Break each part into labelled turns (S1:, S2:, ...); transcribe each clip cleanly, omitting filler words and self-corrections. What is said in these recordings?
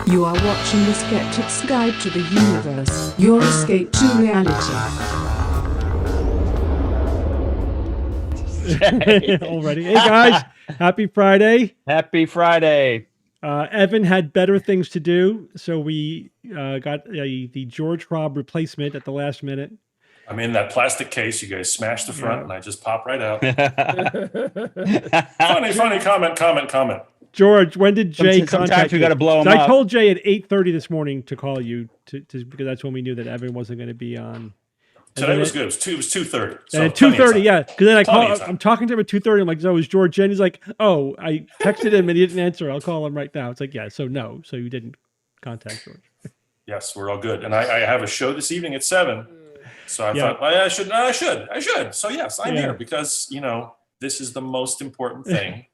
S1: You are watching The Skeptic's Guide to the Universe, your escape to reality.
S2: Already. Hey guys, happy Friday.
S3: Happy Friday.
S2: Evan had better things to do, so we got the George Robb replacement at the last minute.
S4: I'm in that plastic case. You guys smash the front and I just pop right out. funny comment.
S2: George, when did Jay contact
S3: Sometimes we got to blow him
S2: up?
S3: up.
S2: I told Jay at 8:30 this morning to call you because that's when we knew that Evan wasn't going to be on.
S4: Today was good. It was 2:30.
S2: So at 2:30, yeah. Because then I'm talking to him at 2:30. I'm like, "So is George in?" He's like, "Oh, I texted him and he didn't answer. I'll call him right now." It's like, yeah. So no. So you didn't contact George.
S4: Yes, we're all good. And I have a show this evening at 7. So I thought, well, I should. So yes, I'm here because this is the most important thing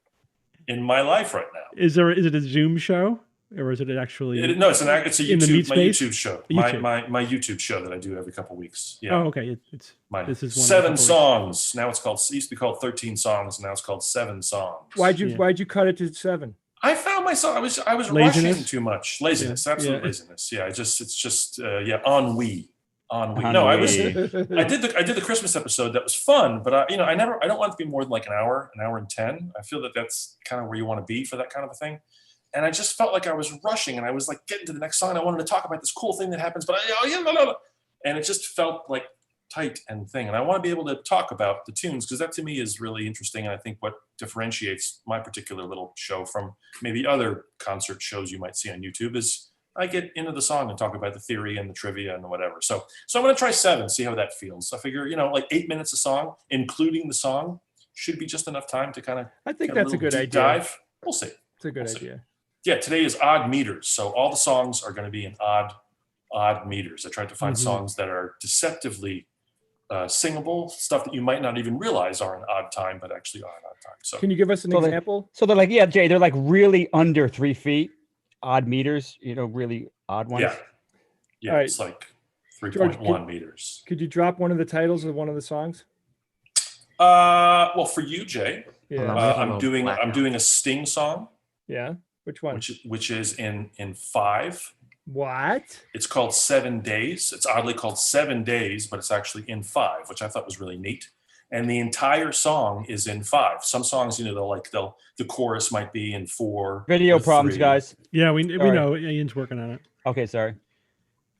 S4: in my life right now.
S2: Is it a Zoom show or is it actually?
S4: No, it's a YouTube. My YouTube show.
S2: YouTube.
S4: My YouTube show that I do every couple of weeks. Yeah.
S2: Oh, okay. This is one
S4: 7 songs. Now it's called. It used to be called 13 songs. Now it's called 7 songs.
S5: Why'd you cut it to 7?
S4: I found myself. I was rushing too much. Laziness. Absolute laziness. Yeah. It's just ennui. No, I did the Christmas episode. That was fun, but I don't want it to be more than like an hour and 10. I feel that that's kind of where you want to be for that kind of a thing. And I just felt like I was rushing and I was like getting to the next song. I wanted to talk about this cool thing that happens, but and it just felt like tight and thing. And I want to be able to talk about the tunes because that to me is really interesting. And I think what differentiates my particular little show from maybe other concert shows you might see on YouTube is I get into the song and talk about the theory and the trivia and whatever. So I'm going to try 7, see how that feels. I figure, like 8 minutes a song, including the song, should be just enough time to kind of.
S5: I think that's a good idea.
S4: Dive. We'll see.
S5: It's a good idea.
S4: Yeah, today is odd meters. So all the songs are going to be in odd meters. I tried to find songs that are deceptively singable, stuff that you might not even realize are in odd time, but actually are in odd time. So
S5: can you give us an example?
S3: So they're like, Jay, they're like really under 3 feet. Odd meters, really odd ones.
S4: Yeah, right. It's like 3.1 meters.
S5: Could you drop one of the titles of one of the songs?
S4: Well, for you, Jay,
S5: I'm
S4: doing a Sting song.
S5: Yeah, which one?
S4: Which is in 5.
S5: What?
S4: It's called 7 Days. It's oddly called 7 Days, but it's actually in 5, which I thought was really neat. And the entire song is in 5. Some songs, the chorus might be in 4.
S3: Video problems,
S4: 3.
S3: guys.
S2: Yeah, we know Ian's working on it.
S3: Okay, sorry.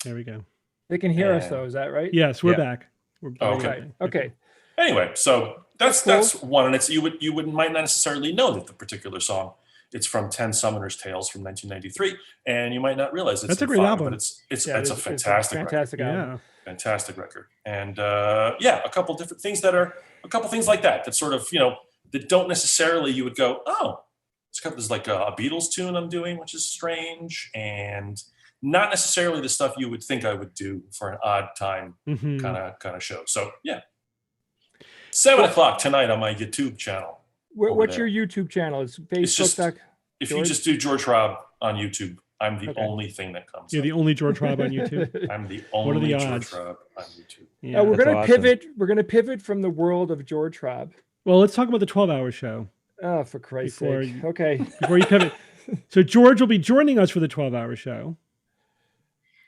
S2: There we go.
S5: They can hear us though, is that right?
S2: Yes, we're back. We're
S4: back.
S5: Okay.
S4: Anyway, so that's one, and it's you might not necessarily know that the particular song It's from 10 Summoner's Tales from 1993, and you might not realize it's
S2: That's a great album.
S4: but it's a fantastic record.
S5: album.
S4: Fantastic record. And a couple different things like that sort of, that don't necessarily you would go, oh, there's like a Beatles tune I'm doing, which is strange, and not necessarily the stuff you would think I would do for an odd time kind of show. So yeah, 7:00 tonight on my YouTube channel.
S5: What's your YouTube channel? It's Facebook.
S4: If you just do George Robb on YouTube, I'm the only thing that comes.
S2: You're
S4: up.
S2: the only George Robb on YouTube.
S4: I'm the only George Robb on YouTube.
S2: Yeah,
S5: we're gonna pivot. We're gonna pivot from the world of George Robb.
S2: Well, let's talk about the 12-hour show.
S5: Oh, for Christ's sake! Okay.
S2: Before you pivot, so George will be joining us for the 12-hour show.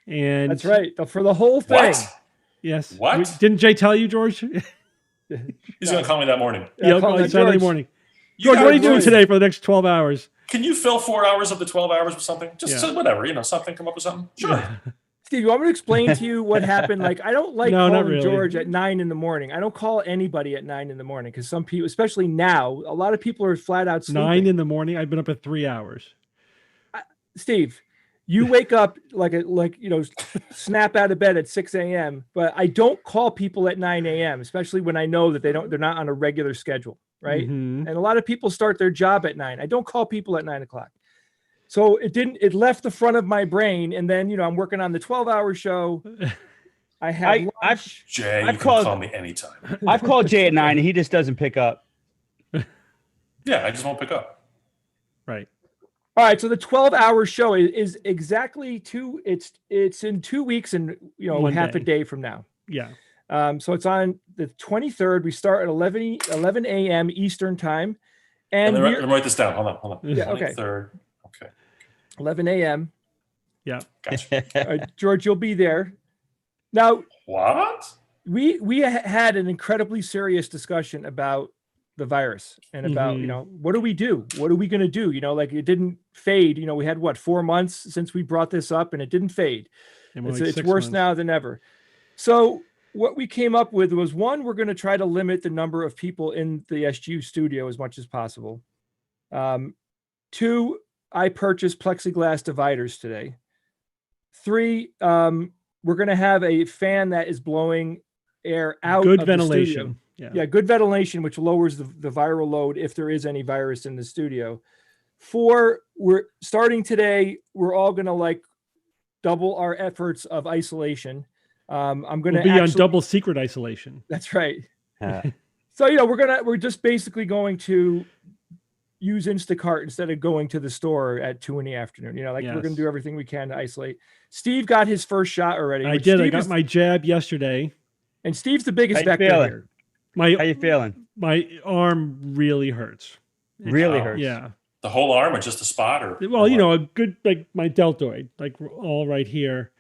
S2: And
S5: that's right, for the whole thing.
S4: What?
S2: Yes.
S4: What?
S2: Didn't Jay tell you, George?
S4: He's going to call me that morning.
S2: Yeah, Saturday morning. George, what are you doing today for the next 12 hours?
S4: Can you fill 4 hours of the 12 hours with something? Just whatever, something, come up with something. Sure.
S2: Yeah.
S5: Steve, you want me to explain to you what happened? Like, I don't like calling George at 9 in the morning. I don't call anybody at 9 in the morning because some people, especially now, a lot of people are flat out sleeping.
S2: 9 in the morning? I've been up at 3 hours.
S5: Steve, you wake up snap out of bed at 6 a.m. But I don't call people at 9 a.m., especially when I know that they're not on a regular schedule, right? And a lot of people start their job at 9. I don't call people at 9 o'clock. So it left the front of my brain, and then I'm working on the 12-hour show.
S4: Jay, you can call me anytime.
S3: I've called Jay at 9, and he just doesn't pick up.
S4: Yeah, I just won't pick up.
S2: Right.
S5: All right, so the 12-hour show is exactly it's in 2 weeks and half a day from now.
S2: Yeah.
S5: So it's on the 23rd. We start at 11 a.m. Eastern time. And
S4: let me write this down. Hold on.
S5: Yeah, okay.
S4: 23rd. Okay.
S5: 11 a.m.
S2: Yeah.
S4: Gotcha.
S5: George, you'll be there. Now,
S4: what?
S5: We had an incredibly serious discussion about the virus and about, what do we do? What are we going to do? Like it didn't fade. We had 4 months since we brought this up and it didn't fade. It's worse now than ever. So what we came up with was, one, we're going to try to limit the number of people in the SGU studio as much as possible. 2, I purchased plexiglass dividers today. 3, we're going to have a fan that is blowing air out.
S2: Good
S5: of
S2: ventilation.
S5: The studio.
S2: Yeah, good
S5: ventilation, which lowers the viral load if there is any virus in the studio. 4, we're starting today. We're all going to double our efforts of isolation. I'm going to
S2: be on double secret isolation.
S5: That's right. So we're just basically going to use Instacart instead of going to the store at 2 p.m. We're going to do everything we can to isolate. Steve got his first shot already.
S2: I did. I got my jab yesterday.
S5: And Steve's the biggest vector here.
S3: How you feeling?
S2: My arm really hurts.
S3: Really hurts?
S2: Yeah.
S4: The whole arm or just a spot? Or
S2: a good, my deltoid, all right here.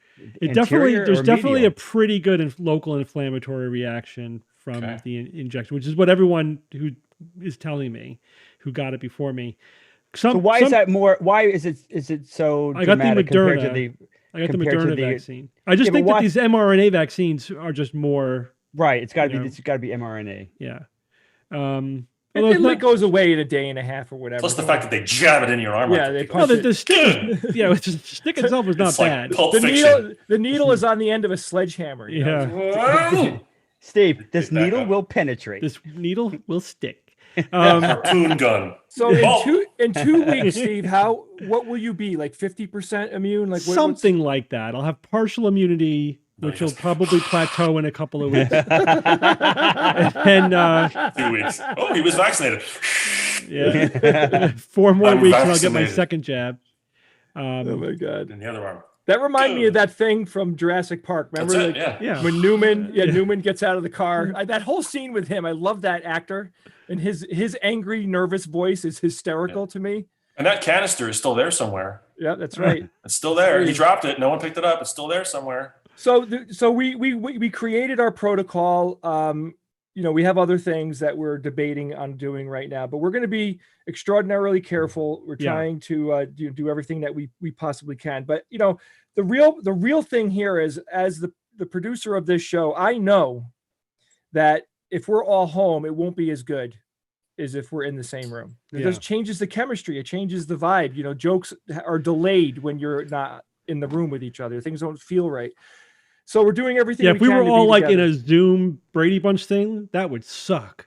S2: There's definitely a pretty good local inflammatory reaction from the injection, which is what everyone who is telling me, who got it before me.
S3: So why is that more? Why is it so dramatic compared to the?
S2: I got the Moderna vaccine. I just think that these mRNA vaccines are just more.
S3: Right. It's got to be mRNA.
S2: Yeah.
S5: It goes away in a day and a half or whatever.
S4: Plus the fact that they jab it in your arm.
S5: Yeah,
S2: the stick. The stick itself was not bad.
S5: The needle is on the end of a sledgehammer.
S2: Yeah.
S3: Steve, this needle will penetrate.
S2: This needle will stick.
S4: Harpoon gun.
S5: So in 2 weeks, Steve, what will you be? 50% immune?
S2: Something like that. I'll have partial immunity, which will probably plateau in a couple of weeks. And
S4: 2 weeks. Oh, he was vaccinated.
S2: Yeah. 4 more weeks and I'll get my second jab.
S5: Oh my God.
S4: In the other arm.
S5: That reminded me of that thing from Jurassic Park. Remember when Newman gets out of the car? That whole scene with him, I love that actor. And his angry, nervous voice is hysterical to me.
S4: And that canister is still there somewhere.
S5: Yeah, that's right.
S4: It's still there. He dropped it. No one picked it up. It's still there somewhere.
S5: So we created our protocol. We have other things that we're debating on doing right now, but we're going to be extraordinarily careful. We're trying to do everything that we possibly can. But the real thing here is, as the producer of this show, I know that if we're all home, it won't be as good is if we're in the same room. It just changes the chemistry. It changes the vibe. You know, jokes are delayed when you're not in the room with each other. Things don't feel right. So we're doing everything.
S2: Yeah, if we were all like in a Zoom Brady Bunch thing, that would suck.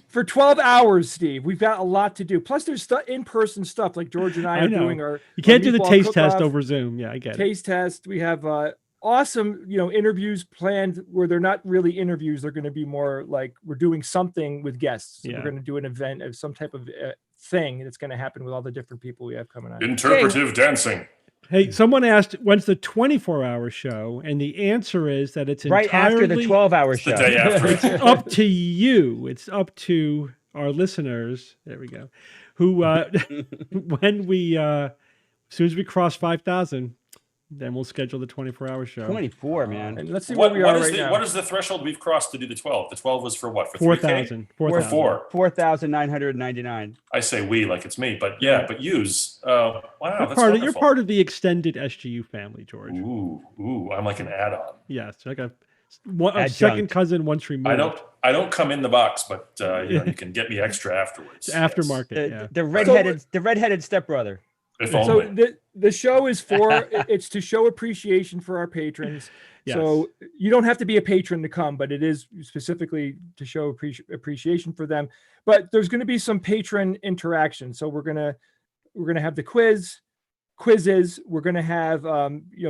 S5: For 12 hours, Steve, we've got a lot to do. Plus, there's in-person stuff like George and I are doing our.
S2: You can't do the taste test over Zoom. Yeah, I get it.
S5: Taste test. We have awesome, interviews planned where they're not really interviews. They're going to be more like we're doing something with guests. So we're going to do an event of some type of thing that's going to happen with all the different people we have coming on.
S4: Interpretive dancing.
S2: Hey, someone asked, when's the 24-hour show? And the answer is that it's entirely...
S3: Right after the 12-hour show.
S4: The day after.
S2: It's up to you. It's up to our listeners. There we go. Who, when we, as soon as we cross 5,000, then we'll schedule the 24-hour show.
S3: 24, man.
S5: And let's see where we are right now.
S4: What is the threshold we've crossed to do the 12? The 12 was for what? For
S2: 4,000.
S3: 4,999.
S4: I say we like it's me, but but use. Wow,
S2: you're part of the extended SGU family, George.
S4: Ooh, I'm like an add-on.
S2: Yes, like a second cousin once removed.
S4: I don't come in the box, but you can get me extra afterwards.
S2: It's aftermarket.
S3: The redheaded stepbrother.
S5: So the show is it's to show appreciation for our patrons. Yes. So you don't have to be a patron to come, but it is specifically to show appreciation for them. But there's going to be some patron interaction. So we're gonna have the quizzes. We're going to have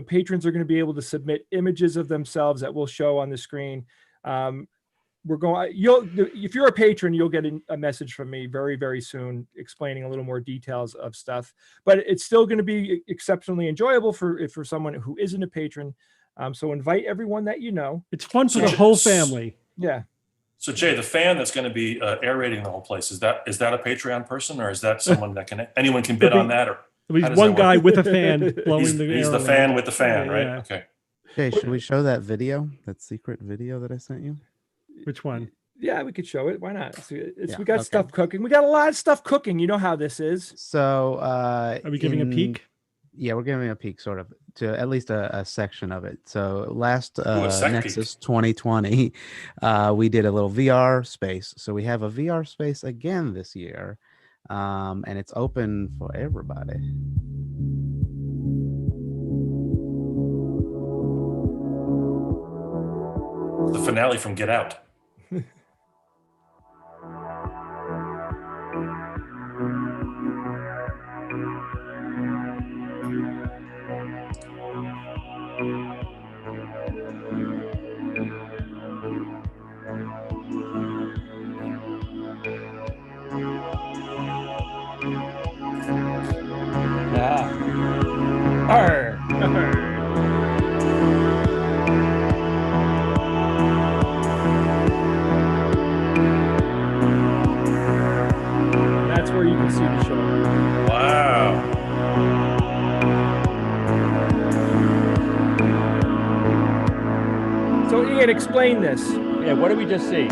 S5: patrons are going to be able to submit images of themselves that we'll show on the screen. If you're a patron, you'll get a message from me very, very soon explaining a little more details of stuff, but it's still going to be exceptionally enjoyable for someone who isn't a patron. So invite everyone that you know.
S2: It's fun for the whole family.
S5: Yeah.
S4: So Jay, the fan that's going to be aerating the whole place, is that a Patreon person, or is that someone that anyone can bid on that? Or
S2: at least one guy with a fan blowing the air.
S4: He's the fan with the fan, right? Yeah. Okay.
S6: Hey, should we show that video, that secret video that I sent you?
S2: Which one?
S5: Yeah, we could show it. Why not? We got stuff cooking. We got a lot of stuff cooking. You know how this is.
S6: So,
S2: are we giving a peek?
S6: Yeah, we're giving a peek, sort of, to at least a section of it. So last Nexus 2020, we did a little VR space. So we have a VR space again this year, and it's open for everybody.
S4: The finale from Get Out.
S5: That's where you can see the show.
S4: Wow.
S5: So Ian, explain this.
S3: Yeah, what did we just see?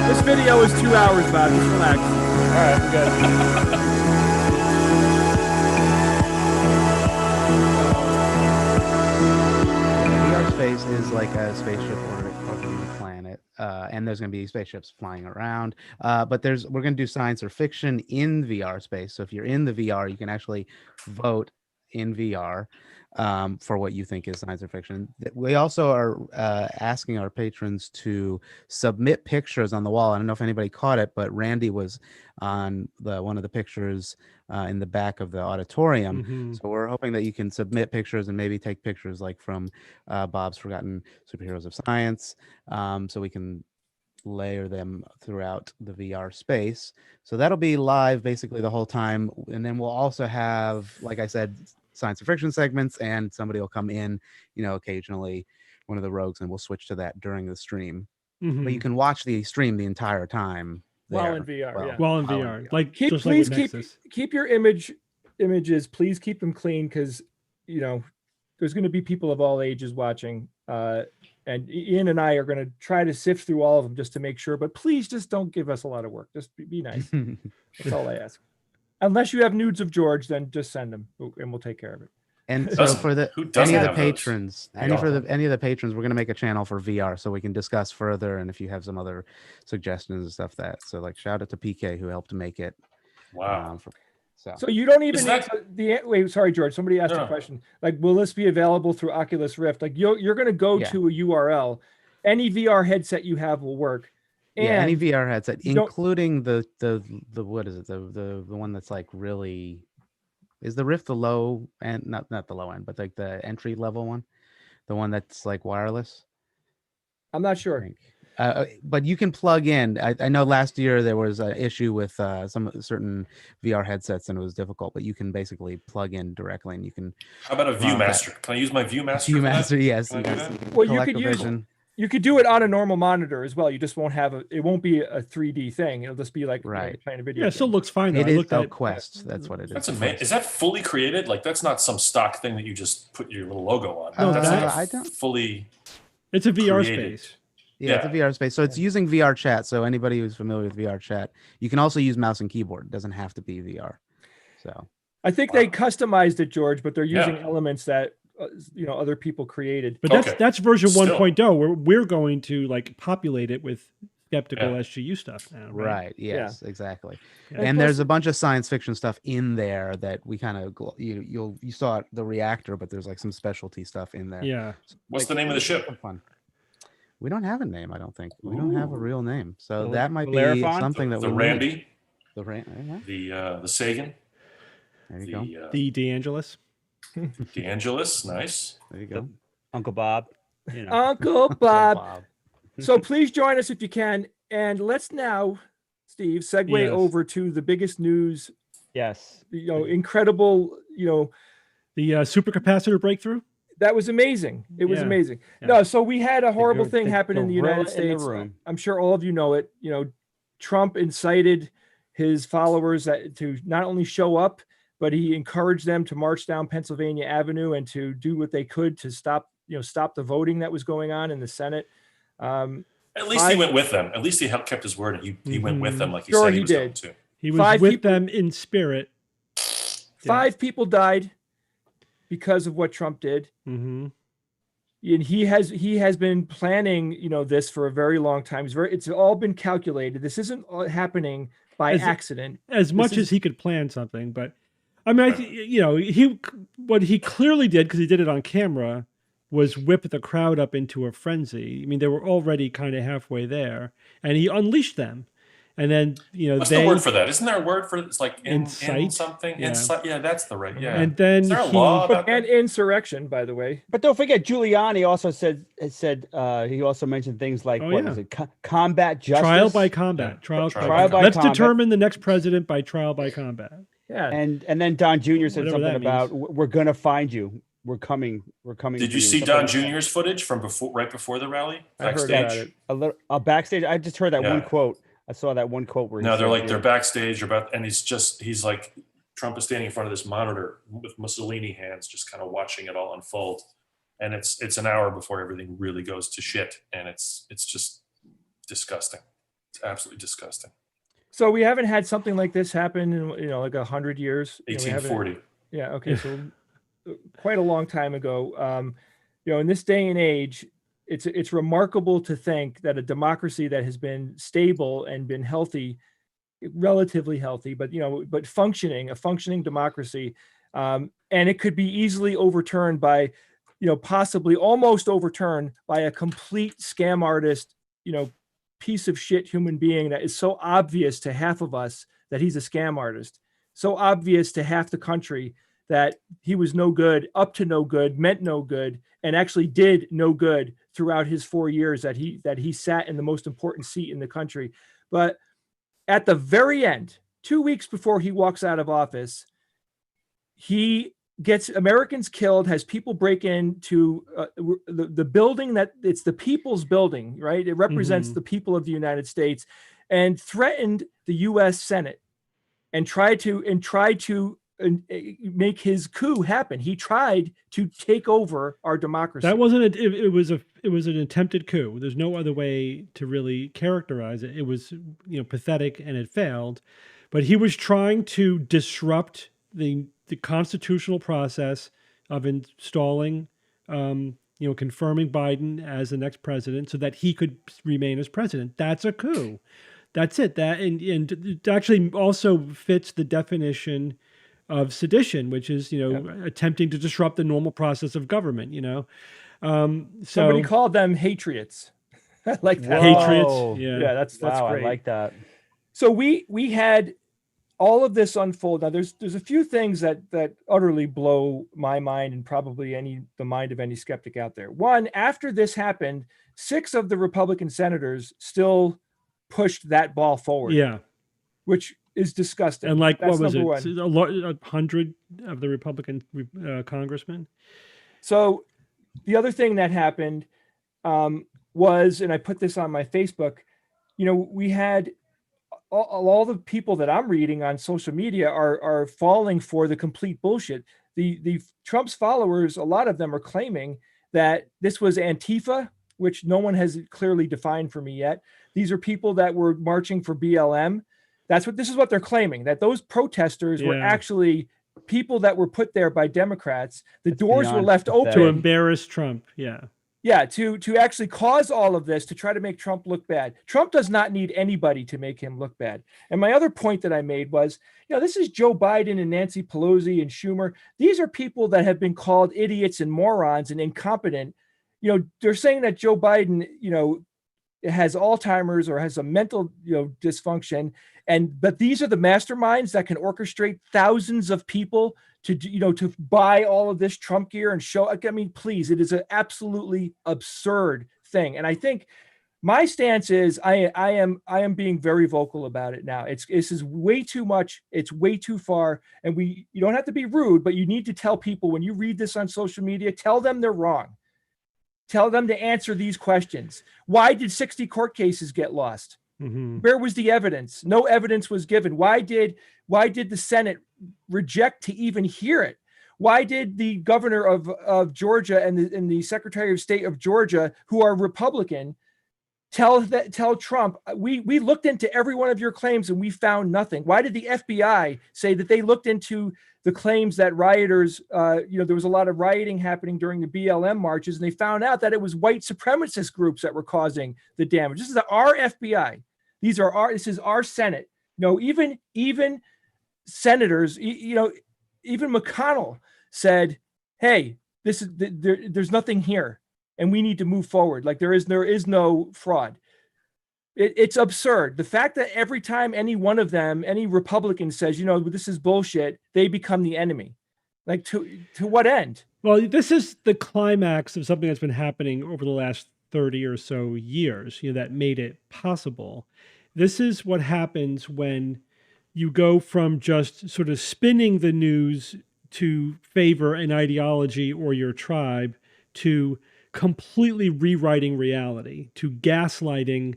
S5: This video is 2 hours, Bob. Just relax.
S3: All right, good.
S6: Space is like a spaceship orbiting the planet, and there's going to be spaceships flying around. But we're going to do science or fiction in VR space. So if you're in the VR, you can actually vote in VR for what you think is science or fiction. We also are asking our patrons to submit pictures on the wall. I don't know if anybody caught it, but Randy was on one of the pictures in the back of the auditorium. Mm-hmm. So we're hoping that you can submit pictures and maybe take pictures like from Bob's Forgotten Superheroes of Science, so we can layer them throughout the VR space. So that'll be live basically the whole time. And then we'll also have, like I said, science and fiction segments, and somebody will come in, occasionally, one of the rogues, and we'll switch to that during the stream. Mm-hmm. But you can watch the stream the entire time.
S5: While in VR,
S2: While in VR. Like,
S5: keep your images, please keep them clean, because there's going to be people of all ages watching, and Ian and I are going to try to sift through all of them just to make sure, but please just don't give us a lot of work. Just be nice. That's all I ask. Unless you have nudes of George, then just send them and we'll take care of it.
S6: And so for any of the patrons,
S4: any
S6: of the patrons, we're gonna make a channel for VR so we can discuss further. And if you have some other suggestions and stuff so shout out to PK who helped make it.
S4: Wow.
S5: So you don't even need wait, sorry, George. Somebody asked a question. Like, will this be available through Oculus Rift? Like, you're going to go to a URL. Any VR headset you have will work. And
S6: any VR headset, including the what is it? The one that's like really is the Rift the low and not the low end, but like the entry level one, the one that's like wireless.
S5: I'm not sure.
S6: But you can plug in. I know last year there was an issue with some certain VR headsets and it was difficult, but you can basically plug in directly and you can.
S4: How about a ViewMaster? Can I use my ViewMaster?
S6: ViewMaster, yes.
S5: Well, you could do it on a normal monitor as well. You just won't have it won't be a 3D thing. It'll just be like playing a video.
S2: Yeah, it still looks fine.
S6: It is Quest. That's what it is.
S4: That's amazing. Is that fully created? Like that's not some stock thing that you just put your little logo on.
S2: No,
S4: that's
S6: I don't.
S4: Fully.
S2: It's a VR
S4: created.
S2: space.
S6: Yeah, it's a VR space. So it's using VR chat. So anybody who's familiar with VR chat, you can also use mouse and keyboard. It doesn't have to be VR. So
S5: I think they customized it, George, but they're using elements that other people created.
S2: But that's version 1.0 where we're going to like populate it with skeptical SGU stuff now.
S6: Right. Yes, exactly. Yeah. And there's a bunch of science fiction stuff in there that we kind of you saw the reactor, but there's like some specialty stuff in there.
S2: Yeah.
S4: What's the name of the ship?
S6: Fun. We don't have a name, I don't think. We don't have a real name. So that might be something that
S4: the Randy.
S6: The
S4: Sagan.
S6: There you go.
S2: The DeAngelis.
S4: DeAngelis, nice.
S6: There you go.
S3: Uncle Bob.
S5: Uncle Bob. So please join us if you can. And let's now, Steve, segue over to the biggest news.
S3: Yes.
S5: Incredible,
S2: the supercapacitor breakthrough.
S5: That was amazing. It was amazing. Yeah. No, so we had a horrible thing happen in the United States. I'm sure all of you know it. Trump incited his followers to not only show up, but he encouraged them to march down Pennsylvania Avenue and to do what they could to stop the voting that was going on in the Senate.
S4: At least he went with them. At least he kept his word. And he went with them like he said he was going to.
S2: He was with them in spirit.
S5: 5 people died because of what Trump did.
S2: Mm-hmm.
S5: And he has been planning, this for a very long time. It's all been calculated. This isn't happening by accident.
S2: As much as he could plan something, but I mean, what he clearly did, because he did it on camera, was whip the crowd up into a frenzy. I mean, they were already kind of halfway there, and he unleashed them. And then,
S4: what's the word for that? Isn't there a word for it? It's like
S2: incite
S4: something? Yeah. Yeah, that's the right. Yeah.
S2: And then
S4: is there a law about
S5: and insurrection, by the way.
S3: But don't forget, Giuliani also said he also mentioned things like is it? Combat justice,
S2: trial by combat,
S3: trial by
S2: Let's
S3: combat.
S2: Determine the next president by trial by combat.
S5: Yeah.
S3: And then Don Jr. said something about we're gonna find you. We're coming.
S4: Did you see Don Jr.'s footage from right before the rally? Backstage?
S3: I heard about it. Backstage. I just heard that one quote. I saw that one quote where
S4: they're backstage and he's like, Trump is standing in front of this monitor with Mussolini hands, just kind of watching it all unfold. And it's an hour before everything really goes to shit. And it's just disgusting. It's absolutely disgusting.
S5: So we haven't had something like this happen in, like 100 years.
S4: 1840.
S5: Yeah. Okay. So quite a long time ago, in this day and age, it's remarkable to think that a democracy that has been stable and been healthy, relatively healthy, but a functioning democracy, and it could be easily overturned by, possibly almost overturned by a complete scam artist, piece of shit human being that is so obvious to half of us that he's a scam artist, so obvious to half the country that he was no good, up to no good, meant no good, and actually did no good throughout his 4 years that he sat in the most important seat in the country. But at the very end, 2 weeks before he walks out of office, he gets Americans killed, has people break into the building that it's the people's building, right? It represents the people of the United States, and threatened the U.S. Senate and tried to make his coup happen. He tried to take over our democracy.
S2: That wasn't it was an attempted coup. There's no other way to really characterize it. It was pathetic, and it failed. But he was trying to disrupt the constitutional process of installing, confirming Biden as the next president so that he could remain as president. That's a coup. That's it. That and it actually also fits the definition of sedition, which is attempting to disrupt the normal process of government.
S5: Somebody called them Hatriots. I like that.
S2: Hatriots.
S5: Yeah, that's great.
S3: I like that.
S5: So we had all of this unfold. Now there's a few things that utterly blow my mind and probably the mind of any skeptic out there. One, after this happened, 6 of the Republican senators still pushed that ball forward.
S2: Yeah.
S5: Which is disgusting.
S2: And
S5: that's
S2: what was it?
S5: 100
S2: of the Republican congressmen.
S5: So the other thing that happened was, and I put this on my Facebook, we had all the people that I'm reading on social media are falling for the complete bullshit. The Trump's followers, a lot of them are claiming that this was Antifa, which no one has clearly defined for me yet. These are people that were marching for BLM. This is what they're claiming, that those protesters were actually people that were put there by Democrats. The doors were left open
S2: to embarrass Trump.
S5: Yeah, to actually cause all of this to try to make Trump look bad. Trump does not need anybody to make him look bad. And my other point that I made was, this is Joe Biden and Nancy Pelosi and Schumer. These are people that have been called idiots and morons and incompetent. They're saying that Joe Biden, has Alzheimer's or has a mental, dysfunction. But these are the masterminds that can orchestrate thousands of people to buy all of this Trump gear and show. I mean, please, it is an absolutely absurd thing. And I think my stance is I am being very vocal about it now. This is way too much. It's way too far. And you don't have to be rude, but you need to tell people when you read this on social media, tell them they're wrong. Tell them to answer these questions. Why did 60 court cases get lost?
S2: Mm-hmm.
S5: Where was the evidence? No evidence was given. Why did the Senate reject to even hear it? Why did the governor of Georgia and the Secretary of State of Georgia, who are Republican, tell Trump, we looked into every one of your claims and we found nothing? Why did the FBI say that they looked into the claims that rioters, there was a lot of rioting happening during the BLM marches, and they found out that it was white supremacist groups that were causing the damage? This is our FBI. This is our Senate. Even senators, even McConnell said, "Hey, there's nothing here, and we need to move forward. Like there is no fraud." It's absurd. The fact that every time any one of them, any Republican says, this is bullshit, they become the enemy. Like to what end?
S2: Well, this is the climax of something that's been happening over the last 30 or so years, that made it possible. This is what happens when you go from just sort of spinning the news to favor an ideology or your tribe to completely rewriting reality, to gaslighting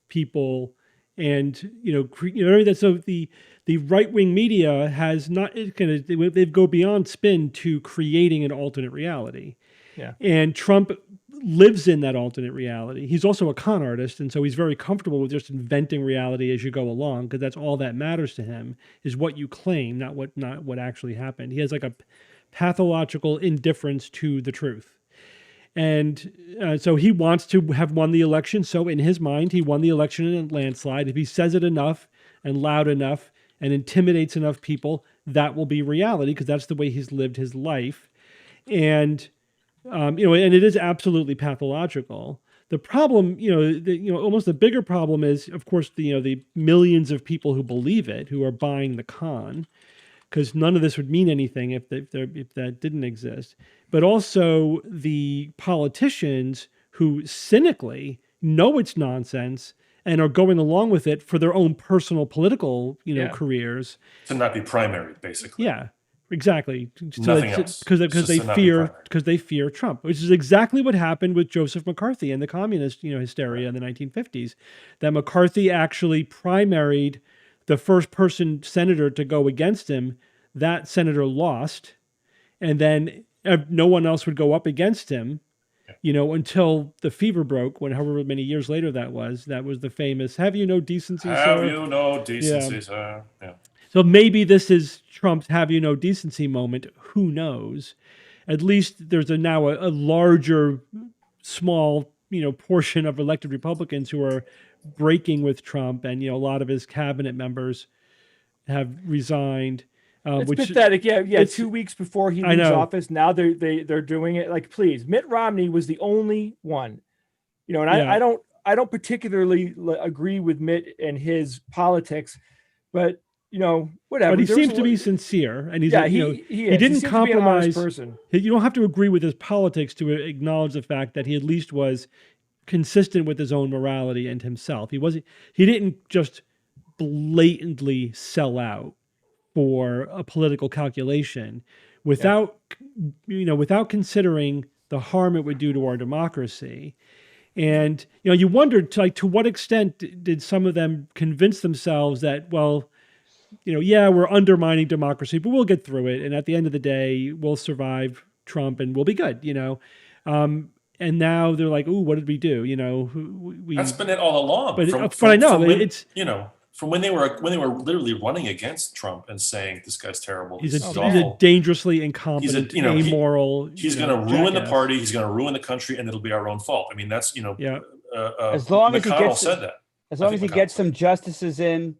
S2: people, and so the right-wing media has not they go beyond spin to creating an alternate reality.
S5: Yeah.
S2: And Trump lives in that alternate reality. He's also a con artist, and so he's very comfortable with just inventing reality as you go along, because that's all that matters to him is what you claim, not what actually happened. He has like a pathological indifference to the truth. And so he wants to have won the election. So in his mind, he won the election in a landslide. If he says it enough and loud enough and intimidates enough people, that will be reality, because that's the way he's lived his life. And and it is absolutely pathological. The problem, almost the bigger problem is, of course, the millions of people who believe it, who are buying the con, because none of this would mean anything if that didn't exist. But also the politicians who cynically know it's nonsense and are going along with it for their own personal political, careers.
S4: To not be primary, basically.
S2: Yeah. Exactly.
S4: Nothing else.
S2: Because they fear Trump, which is exactly what happened with Joseph McCarthy and the communist, hysteria in the 1950s. That McCarthy actually primaried the first person senator to go against him. That senator lost, and then no one else would go up against him, until the fever broke. However many years later that was the famous "Have you no decency, sir?"
S4: Have you no decency, sir? Yeah.
S2: So maybe this is Trump's "Have you no decency" moment. Who knows? at least there's now a larger, small, portion of elected Republicans who are breaking with Trump, and a lot of his cabinet members have resigned.
S5: It's
S2: which
S5: pathetic. Yeah. 2 weeks before he leaves office, now they're doing it. Like, please, Mitt Romney was the only one, and I don't particularly agree with Mitt and his politics, but whatever.
S2: But he seems to be sincere, and he's he didn't compromise.
S5: Person.
S2: You don't have to agree with his politics to acknowledge the fact that he at least was consistent with his own morality and himself. He didn't just blatantly sell out for a political calculation without considering the harm it would do to our democracy. And you wondered to what extent did some of them convince themselves that, well, we're undermining democracy, but we'll get through it, and at the end of the day, we'll survive Trump and we'll be good. And now they're like, "Ooh, what did we do?"
S4: That's been it all along.
S2: But I know it's
S4: from when they were literally running against Trump and saying this guy's terrible.
S2: He's a dangerously incompetent, immoral.
S4: He's going to ruin the party. He's going to ruin the country, and it'll be our own fault. I mean, that's
S3: as long as
S4: McConnell said that.
S3: As long as he gets some justices in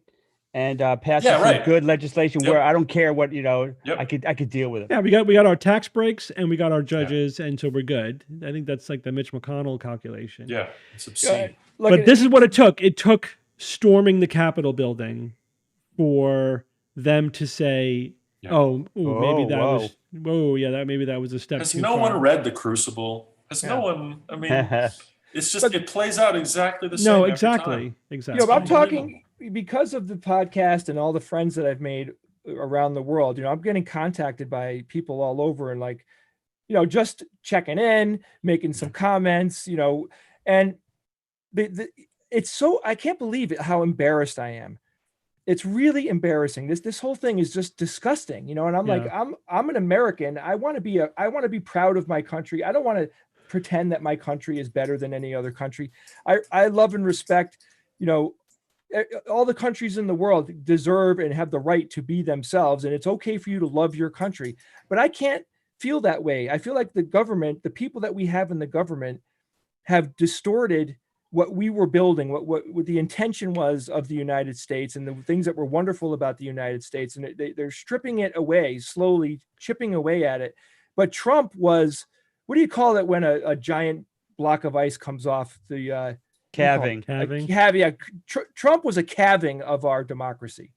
S3: and passes some good legislation where I don't care what I could deal with it.
S2: Yeah, we got our tax breaks and we got our judges, and so we're good. I think that's like the Mitch McConnell calculation.
S4: Yeah, it's obscene.
S2: But this is what it took. It took storming the Capitol building for them to say, maybe that was a step
S4: Has
S2: too
S4: no
S2: far.
S4: one read The Crucible? Has no one? I mean, it's just it plays out exactly the same.
S2: No,
S4: every
S2: exactly,
S4: time.
S2: exactly.
S5: I'm talking because of the podcast and all the friends that I've made around the world. I'm getting contacted by people all over and just checking in, making some comments. And it's so I can't believe it how embarrassed I am. It's really embarrassing. This whole thing is just disgusting, and I'm like, I'm an American. I want to be proud of my country. I don't want to pretend that my country is better than any other country. I love and respect, all the countries in the world deserve and have the right to be themselves, and it's okay for you to love your country. But I can't feel that way. I feel like the government, the people that we have in the government, have distorted what we were building, what the intention was of the United States and the things that were wonderful about the United States. And they're stripping it away, slowly chipping away at it. But Trump was, what do you call it when a giant block of ice comes off the
S3: calving?
S5: Trump was a calving of our democracy.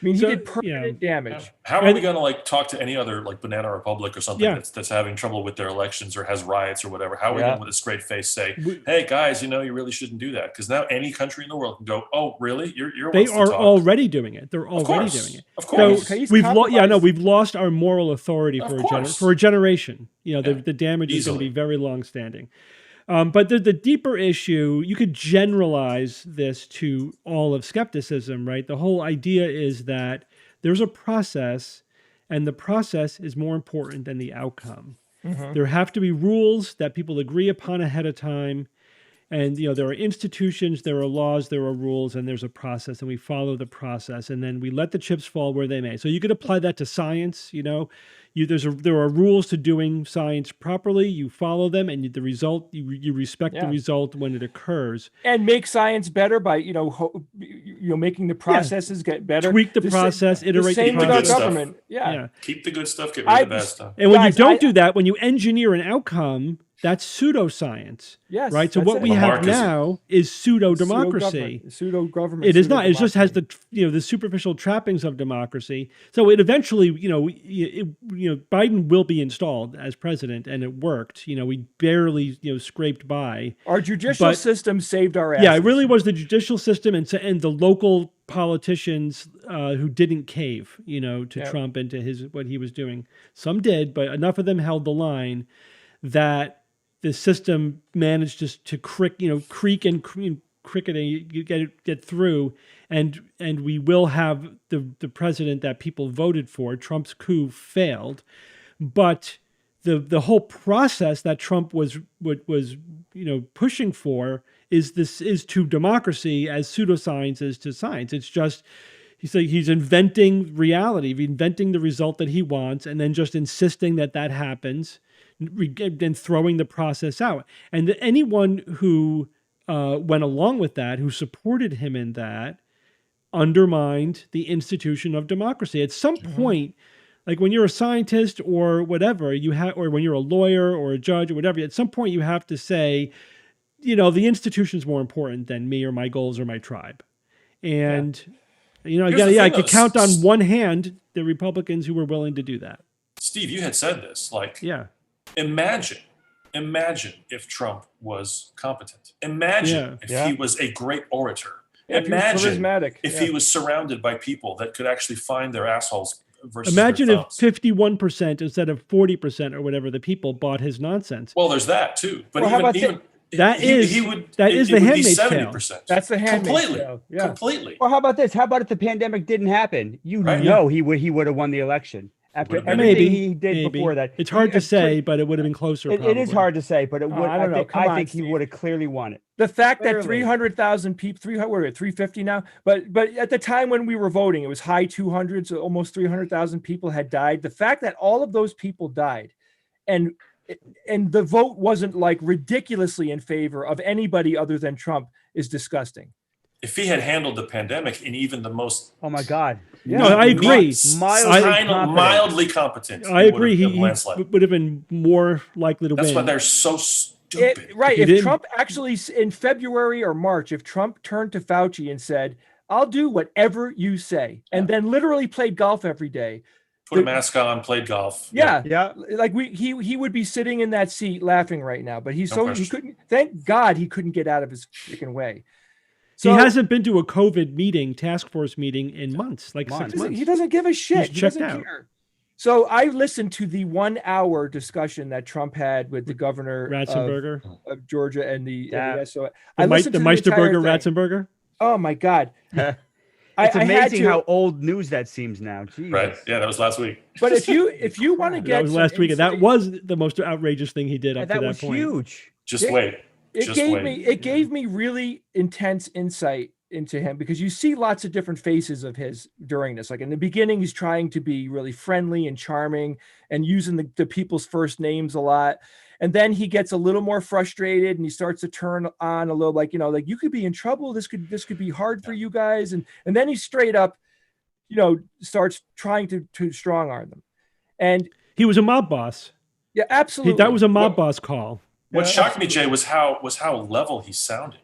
S5: I mean, he did permanent damage.
S4: How are we going to talk to any other Banana Republic or something that's having trouble with their elections or has riots or whatever? How are we going to, with a straight face, say, "Hey guys, you really shouldn't do that"? Because now any country in the world can go, "Oh, really?
S2: They are already doing it. They're already doing it.
S4: Of course,
S2: so we've lost our moral authority for a generation. The damage is going to be very long standing. But the deeper issue, you could generalize this to all of skepticism, right? The whole idea is that there's a process, and the process is more important than the outcome. Mm-hmm. There have to be rules that people agree upon ahead of time. And, there are institutions, there are laws, there are rules, and there's a process, and we follow the process, and then we let the chips fall where they may. So you could apply that to science, there are rules to doing science properly. You follow them, and the result, you respect the result when it occurs.
S5: And make science better by, making the processes get better.
S2: Tweak the process, iterate the process.
S5: Same with our government. Yeah.
S4: Keep the good stuff, get rid of the bad stuff.
S2: And when you don't do that, when you engineer an outcome, that's pseudoscience.
S5: Yes.
S2: Right. So what we have now is pseudo democracy.
S5: Pseudo government.
S2: It is not. It just has the superficial trappings of democracy. So it eventually, Biden will be installed as president, and it worked. We barely, scraped by.
S5: Our judicial system saved our asses.
S2: Yeah, it really was the judicial system and the local politicians who didn't cave, to Trump and to what he was doing. Some did, but enough of them held the line that the system managed to creak and cricket and get through, and we will have the president that people voted for. Trump's coup failed, but the whole process that Trump was pushing for is to democracy as pseudoscience is to science. It's just he's inventing reality, inventing the result that he wants, and then just insisting that happens, and throwing the process out. And anyone who went along with that, who supported him in that, undermined the institution of democracy. At some point, like when you're a scientist or whatever, or when you're a lawyer or a judge or whatever, at some point you have to say, the institution's more important than me or my goals or my tribe. And I could count on one hand the Republicans who were willing to do that.
S4: Steve, you had said this, imagine if Trump was competent. Imagine if he was a great orator. Imagine if he was surrounded by people that could actually find their assholes versus
S2: Imagine if 51% instead of 40% or whatever the people bought his nonsense.
S4: Well, there's that too. But
S2: that is the Handmaid's Tale.
S5: That's the Handmaid's Tale.
S4: Yeah. Completely.
S3: Well, how about this? How about if the pandemic didn't happen? He would have won the election. After everything he did before that.
S2: It's hard to say, but it would have been closer.
S3: It is hard to say, but it would. I think he would have clearly won it.
S5: The fact that 300,000 people, 350 now, but at the time when we were voting, it was high 200s, so almost 300,000 people had died. The fact that all of those people died, and the vote wasn't like ridiculously in favor of anybody other than Trump is disgusting.
S4: If he had handled the pandemic in even the most,
S3: oh my God,
S2: no, I agree,
S4: mildly competent.
S2: I agree. He would have been more likely to win.
S4: That's why they're so stupid.
S5: If Trump actually in February or March, if Trump turned to Fauci and said, "I'll do whatever you say," and then literally played golf every day,
S4: put a mask on, played golf.
S5: Yeah. Like he would be sitting in that seat laughing right now, but he couldn't. Thank God he couldn't get out of his freaking way. So,
S2: he hasn't been to a COVID task force meeting in months, 6 months.
S5: He doesn't give a shit.
S2: He's checked out.
S5: Care. So I listened to the 1 hour discussion that Trump had with the governor of Georgia and the SO.
S2: The Meisterburger Ratzenberger.
S5: Oh my God.
S3: It's amazing how old news that seems now. Jeez.
S4: Right. Yeah, that was last week.
S5: But if you want to get
S2: that was last week, and that was the most outrageous thing he did up to that point.
S3: That was huge.
S4: Just wait.
S5: It gave me really intense insight into him, because you see lots of different faces of his during this. Like in the beginning, he's trying to be really friendly and charming and using the people's first names a lot. And then he gets a little more frustrated and he starts to turn on a little, like you could be in trouble. This could be hard for you guys. And then he straight up, starts trying to strong arm them. And
S2: he was a mob boss.
S5: Yeah, absolutely.
S2: That was a mob boss call.
S4: What shocked me, Jay, was how level he sounded.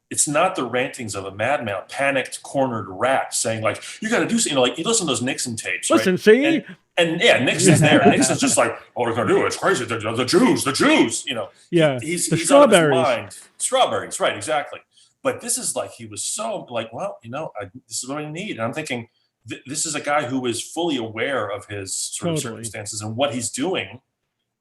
S4: It's not the rantings of a madman, panicked, cornered rat saying like, "You got to do something." You listen to those Nixon tapes.
S2: Listen,
S4: right?
S2: see,
S4: and Nixon's there. Nixon's just like, "Oh, we're gonna do it. It's crazy. The Jews."
S2: Yeah,
S4: he's
S2: strawberries.
S4: Out of his mind. Strawberries, right? Exactly. But this is like he was so like, well, this is what I need. And I'm thinking, this is a guy who is fully aware of his sort of circumstances and what he's doing,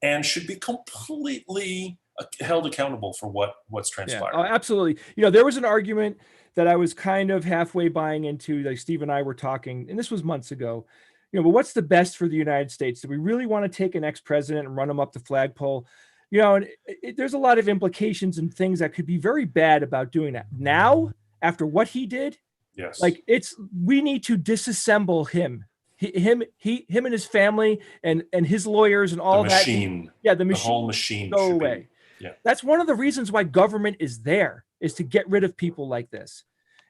S4: and should be completely held accountable for what's transpired.
S5: Yeah, absolutely. There was an argument that I was kind of halfway buying into, like Steve and I were talking, and this was months ago, but what's the best for the United States? Do we really want to take an ex-president and run him up the flagpole? And there's a lot of implications and things that could be very bad about doing that. Now, after what he did,
S4: yes,
S5: we need to disassemble him. Him and his family and his lawyers and all that.
S4: The machine. The whole machine.
S5: Go away.
S4: Yeah.
S5: That's one of the reasons why government is there, is to get rid of people like this.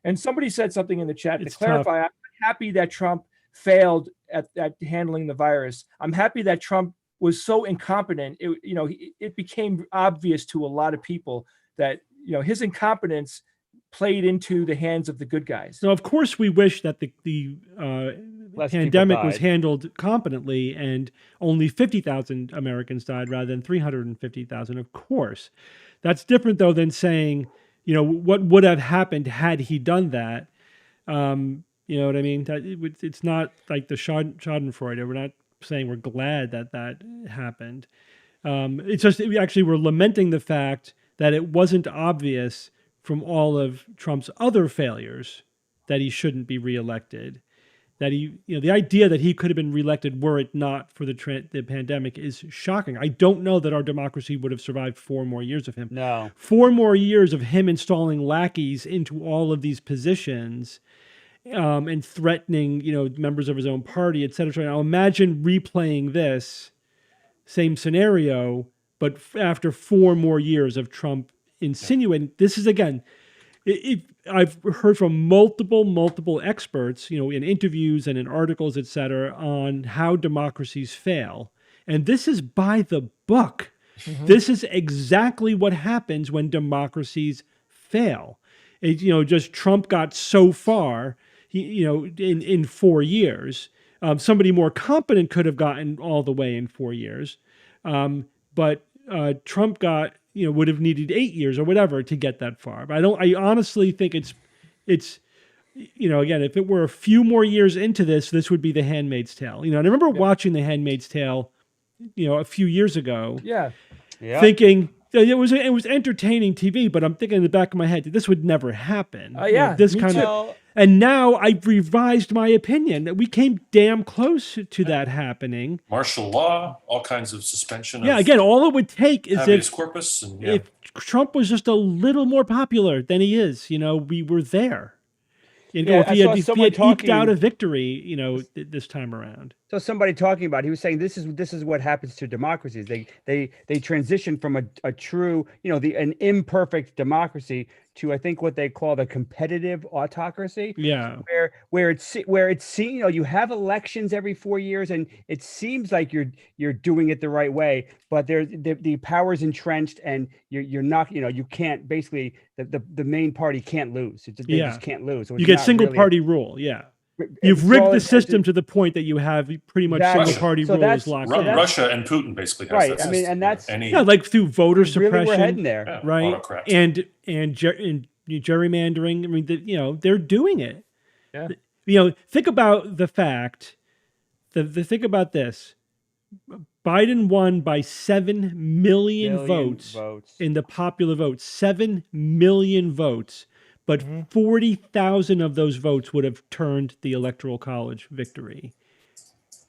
S5: And somebody said something in the chat to clarify. I'm happy that Trump failed at handling the virus. I'm happy that Trump was so incompetent. It became obvious to a lot of people that his incompetence played into the hands of the good guys.
S2: Now, of course, we wish that the pandemic was handled competently and only 50,000 Americans died rather than 350,000. Of course, that's different though than saying, what would have happened had he done that. You know what I mean? It's not like the Schadenfreude. We're not saying we're glad that happened. It's just we're lamenting the fact that it wasn't obvious from all of Trump's other failures that he shouldn't be reelected. That the idea that he could have been reelected were it not for the pandemic is shocking. I don't know that our democracy would have survived 4 more years of him.
S3: No.
S2: 4 more years of him installing lackeys into all of these positions and threatening, members of his own party, et cetera. Now imagine replaying this same scenario, but after 4 more years of Trump insinuating, this is again, I've heard from multiple experts, in interviews and in articles, et cetera, on how democracies fail. And this is by the book. Mm-hmm. This is exactly what happens when democracies fail. Just Trump got so far, in 4 years. Somebody more competent could have gotten all the way in 4 years. But Trump got, would have needed 8 years or whatever to get that far. But I honestly think it's, again, if it were a few more years into this would be The Handmaid's Tale. And I remember watching The Handmaid's Tale, a few years ago.
S5: Yeah.
S2: Thinking it was entertaining TV, but I'm thinking in the back of my head, this would never happen. This kind of. And now I've revised my opinion. We came damn close to that happening.
S4: Martial law, all kinds of suspension.
S2: Yeah, again, all it would take is
S4: habeas corpus. And,
S2: if Trump was just a little more popular than he is, we were there. If he had eked out a victory, this time around.
S3: So somebody talking about, he was saying this is what happens to democracies. They transition from a true, an imperfect democracy to, I think, what they call the competitive autocracy.
S2: Yeah.
S3: Where it's you have elections every 4 years, and it seems like you're doing it the right way, but the power's entrenched, and you're not, you can't, basically the main party can't lose. They just can't lose. So
S2: you get single party rule. Yeah. You've rigged the system to the point that you have pretty much single party rules locked in.
S4: Russia and Putin basically has
S3: right.
S4: that
S3: I mean, and that's
S2: like through voter suppression.
S3: Really, we're heading there,
S2: right?
S4: Autocrats.
S2: And gerrymandering. I mean, they're doing it.
S5: Yeah.
S2: Think about the fact that think about this. Biden won by 7 million votes in the popular vote. 7 million votes. But 40,000 of those votes would have turned the Electoral College victory.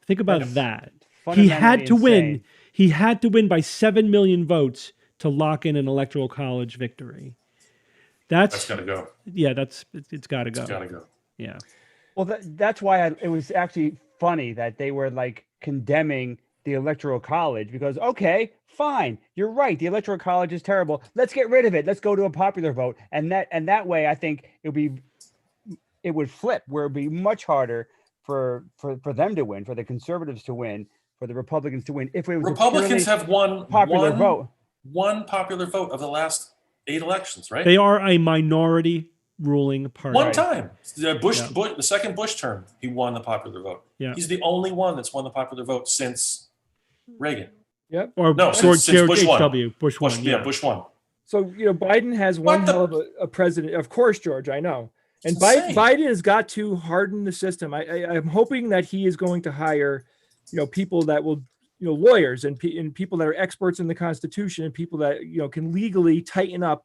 S2: Think about that. He had to win. He had to win by 7 million votes to lock in an Electoral College victory. That's
S4: got to go.
S2: Yeah, it's got to go.
S4: It's got to go.
S2: Yeah.
S3: Well, that's why it was actually funny that they were like condemning the Electoral College, because, okay, fine, you're right, the Electoral College is terrible. Let's get rid of it. Let's go to a popular vote, and that way, I think it would flip, where it'd be much harder for them to win, for the conservatives to win, for the Republicans to win. If it was
S4: Republicans have won
S3: popular vote,
S4: one popular vote of the last 8 elections, right?
S2: They are a minority ruling party.
S4: One time, the second Bush term, he won the popular vote.
S2: Yeah.
S4: He's the only one that's won the popular vote since Reagan.
S5: Yep.
S2: Or
S4: no,
S2: since
S4: Bush won.
S2: Bush won.
S4: Yeah, Bush won.
S5: So, Biden has one hell of a president. Of course, George, I know. And Biden has got to harden the system. I'm hoping that he is going to hire, people that will, lawyers and people that are experts in the Constitution, and people that, can legally tighten up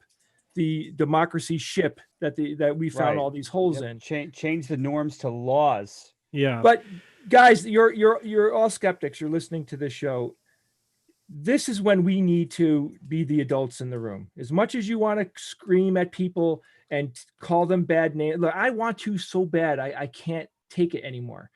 S5: the democracy ship that we found all these holes in.
S3: Change the norms to laws.
S2: Yeah.
S5: But guys, you're all skeptics. You're listening to this show. This is when we need to be the adults in the room. As much as you want to scream at people and call them bad names, look, I want to so bad. I can't take it anymore.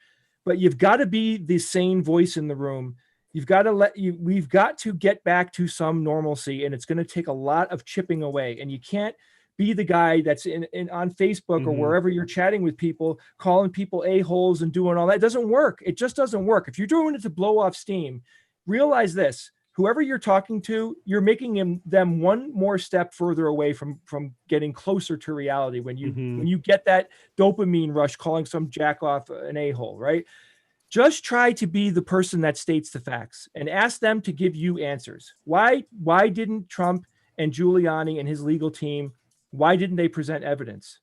S5: But you've got to be the sane voice in the room. We've got to get back to some normalcy, and it's going to take a lot of chipping away. And you can't be the guy that's on Facebook or wherever you're chatting with people, calling people a-holes and doing all that. It doesn't work. It just doesn't work. If you're doing it to blow off steam, realize this: whoever you're talking to, you're making them one more step further away from getting closer to reality. When you get that dopamine rush, calling some jack off an a-hole, right? Just try to be the person that states the facts and ask them to give you answers. Why didn't Trump and Giuliani and his legal team, why didn't they present evidence?